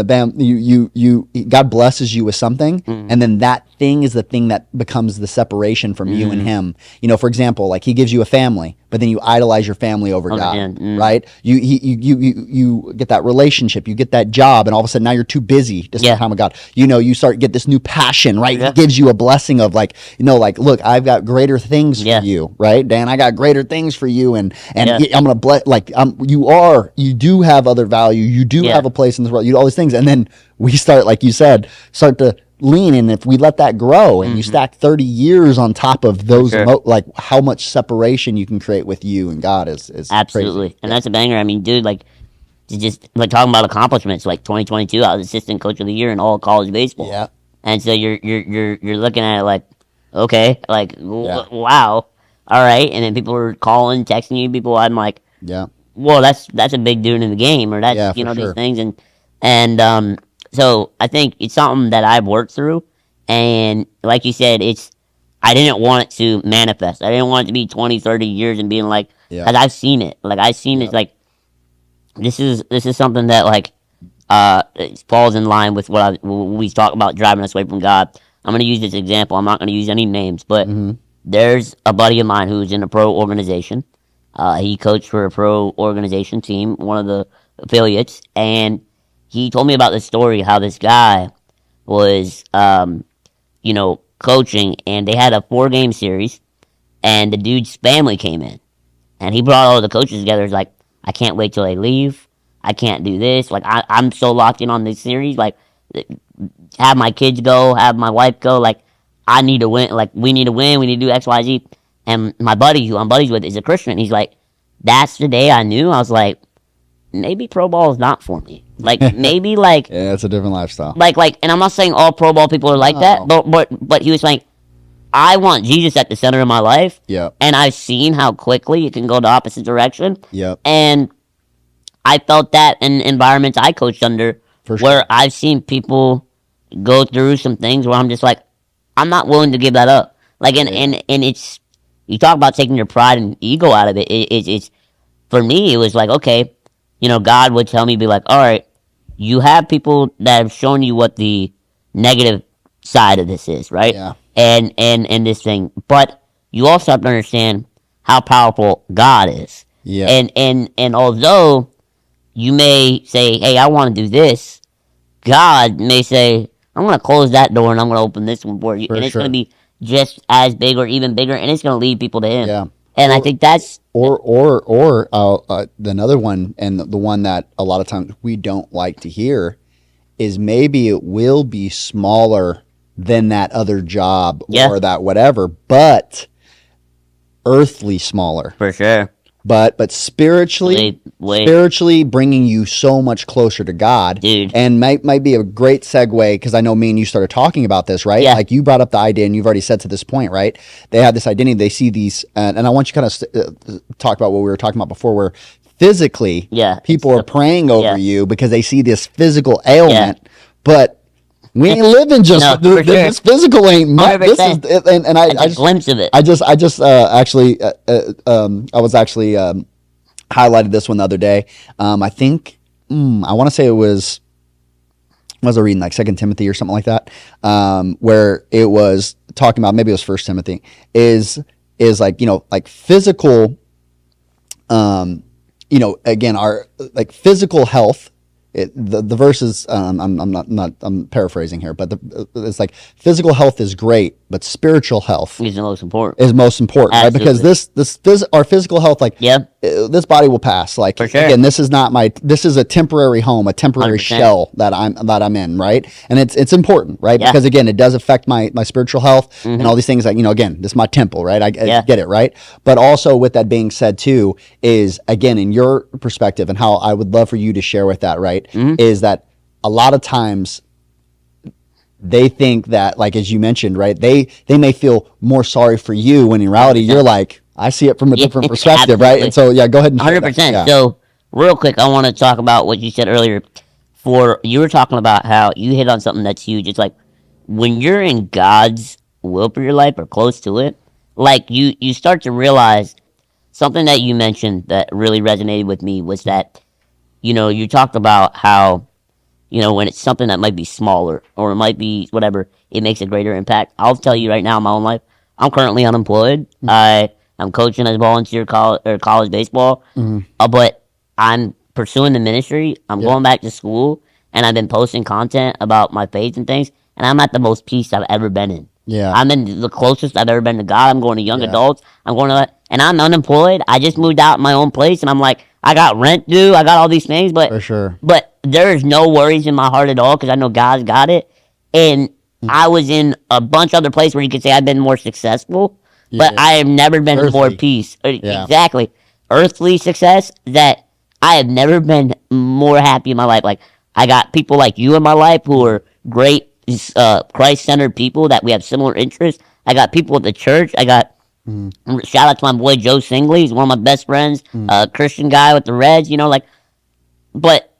B: God blesses you with something, and then that thing is the thing that becomes the separation from you and Him. For example, like, He gives you a family, but then you idolize your family over God, right? You get that relationship, you get that job, and all of a sudden now you're too busy to spend time with God. You start get this new passion, right? He gives you a blessing of like, look, I've got greater things for you, right? Dan, I got greater things for you, and I'm gonna bless. Like, you do have other value, you do have a place in this world, you do all these things, and then we start, like you said, to lean, and if we let that grow and you stack 30 years on top of those, like, how much separation you can create with you and God is
E: Absolutely.
B: crazy.
E: And that's a banger. I mean, dude, like, just like talking about accomplishments, like 2022, I was assistant coach of the year in all college baseball.
B: Yeah.
E: And so you're looking at it like, okay, like, wow, all right. And then people were calling, texting you, people. I'm like,
B: Yeah.
E: well, that's a big dude in the game, or that's
B: for
E: these
B: sure.
E: things, and so I think it's something that I've worked through, and like you said, I didn't want it to manifest. I didn't want it to be 20, 30 years and being like, because I've seen it. Like, I've seen it. Like, this is something that, like, it falls in line with what we talk about driving us away from God. I'm going to use this example. I'm not going to use any names, but there's a buddy of mine who's in a pro organization. He coached for a pro organization team, one of the affiliates, and he told me about this story, how this guy was, coaching, and they had a 4-game series, and the dude's family came in, and he brought all the coaches together. He's like, I can't wait till they leave. I can't do this. Like, I'm so locked in on this series. Like, have my kids go, have my wife go. Like, I need to win. Like, we need to win. We need to do X, Y, Z. And my buddy, who I'm buddies with, is a Christian. He's like, that's the day I knew. I was like, maybe pro ball is not for me. Like maybe like
B: Yeah, it's a different lifestyle.
E: like, and I'm not saying all pro ball people are like that, but he was like, I want Jesus at the center of my life.
B: Yep.
E: And I've seen how quickly it can go the opposite direction.
B: Yep.
E: And I felt that in environments I coached under,
B: For
E: where
B: sure.
E: I've seen people go through some things where I'm just like, I'm not willing to give that up. Like, and it's, you talk about taking your pride and ego out of it. It's for me, it was like, okay, you know, God would tell me, be like, all right, you have people that have shown you what the negative side of this is, right?
B: Yeah.
E: And this thing, but you also have to understand how powerful God is.
B: Yeah.
E: And although you may say, hey, I want to do this, God may say, I'm going to close that door and I'm going to open this one for you.
B: For
E: And it's
B: sure.
E: going to be just as big or even bigger, and it's going to lead people to Him.
B: Yeah.
E: And I think that's
B: Or another one, and the one that a lot of times we don't like to hear, is maybe it will be smaller than that other job
E: Yeah.
B: or that whatever, but earthly smaller.
E: for sure.
B: But spiritually, spiritually bringing you so much closer to God,
E: Dude.
B: and might be a great segue, because I know me and you started talking about this, right?
E: Yeah.
B: Like you brought up the idea, and you've already said to this point, right? They have this identity, they see these, and I want you to kind of talk about what we were talking about before, where physically,
E: Yeah,
B: people
E: it's
B: are praying over
E: yeah.
B: you because they see this physical ailment, but we ain't living just
E: No, for
B: this physical ain't much. This is
E: 100%.
B: and I
E: That's a
B: just
E: glimpse of it.
B: I just actually I was actually highlighted this one the other day. I think I want to say it was I reading like Second Timothy or something like that, where it was talking about, maybe it was First Timothy, is like, you know, like physical, you know, again, our like physical health. The verses, I'm paraphrasing here, but it's like physical health is great, but spiritual health
E: Is the most important.
B: is most important, right? Because this our physical health, like this body will pass. Like
E: For sure.
B: again, this is a temporary home, a temporary
E: 100%.
B: shell that I'm in, right? And it's important, right?
E: Yeah.
B: Because again, it does affect my spiritual health and all these things. Like, you know, again, this is my temple, right? I get it, right? But also, with that being said, too, is again, in your perspective, and how I would love for you to share with that, right? Is that a lot of times they think that, like, as you mentioned, right, they may feel more sorry for you, when in reality you're like, I see it from a different perspective, right? And so, yeah, go ahead and share that.
E: 100%.
B: Yeah.
E: So, real quick, I want to talk about what you said earlier. You were talking about how you hit on something that's huge. It's like, when you're in God's will for your life, or close to it, like, you start to realize something that you mentioned that really resonated with me was that, you know, you talked about how, you know, when it's something that might be smaller or it might be whatever, it makes a greater impact. I'll tell you right now, in my own life, I'm currently unemployed. I'm coaching as volunteer college baseball, but I'm pursuing the ministry. I'm going back to school, and I've been posting content about my faith and things, and I'm at the most peace I've ever been in.
B: Yeah.
E: I'm in the closest I've ever been to God. I'm going to young adults. I'm going to, and I'm unemployed. I just moved out in my own place, and I'm like, I got rent due. I got all these things, but
B: For sure.
E: But there is no worries in my heart at all, because I know God's got it. And I was in a bunch of other places where you could say I've been more successful, but I have never been in more
B: Earthly.
E: peace.
B: Yeah.
E: Exactly. Earthly success, that I have never been more happy in my life. Like, I got people like you in my life who are great, Christ-centered people that we have similar interests. I got people at the church. I got shout out to my boy Joe Singley. He's one of my best friends. Christian guy with the Reds. You know, like, but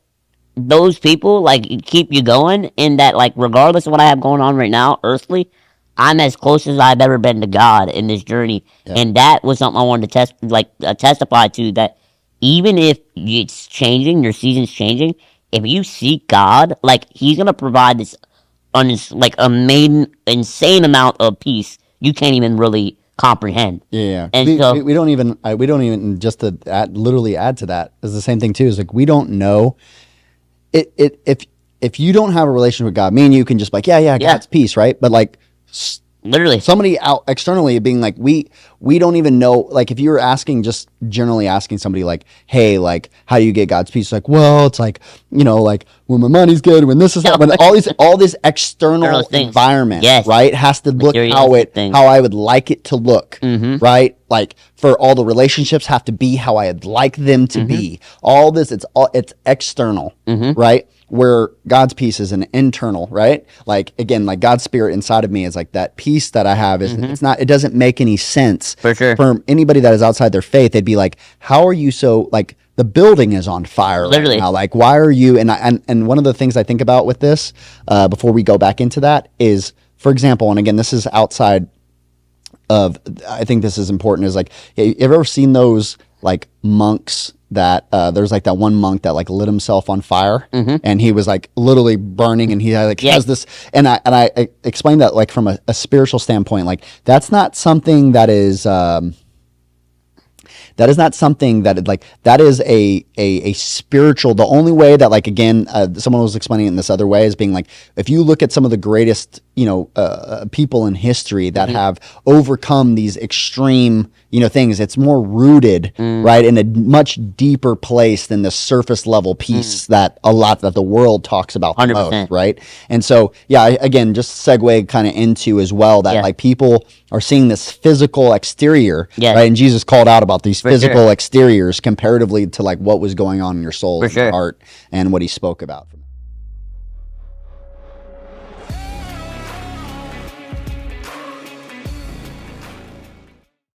E: those people like keep you going. In that, like, regardless of what I have going on right now, earthly, I'm as close as I've ever been to God in this journey. And that was something I wanted to testify to, that even if it's changing, your season's changing, if you seek God, like, He's gonna provide this insane amount of peace you can't even really comprehend.
B: Yeah.
E: And
B: we don't even just to literally add to that is the same thing too. Is like, we don't know if you don't have a relationship with God, me and you can just like, yeah, God's peace, right? But like,
E: Literally.
B: Somebody out externally being like, we don't even know, like if you were asking, just generally asking somebody like, hey, like, how do you get God's peace? Like, well, it's like, like when my money's good, when this is when all this external environment, right, has to look how I would like it to look, right? Like for all the relationships have to be how I'd like them to be. All this, it's external, right? Where God's peace is an internal, right? Like again, like God's spirit inside of me is like that peace that I have is it doesn't make any sense
E: for sure
B: for anybody that is outside their faith. They'd be like, how are you so like the building is on fire
E: literally
B: right now? Like, why are you? And one of the things I think about with this, before we go back into that is, for example, and again, this is outside of, I think this is important, is like, have you ever seen those like monks that there's like that one monk that like lit himself on fire and he was like literally burning, and he like has this, and I explained that like from a spiritual standpoint, like that's not something that is not something that like that is a spiritual. The only way that like again someone was explaining it in this other way is being like, if you look at some of the greatest people in history that have overcome these extreme things, it's more rooted right in a much deeper place than the surface level peace that the world talks about the most, right? And so again, just segue kind of into as well that like people are seeing this physical exterior, right? And Jesus called out about these physical exteriors comparatively to like what was going on in your soul and your heart, and what he spoke about from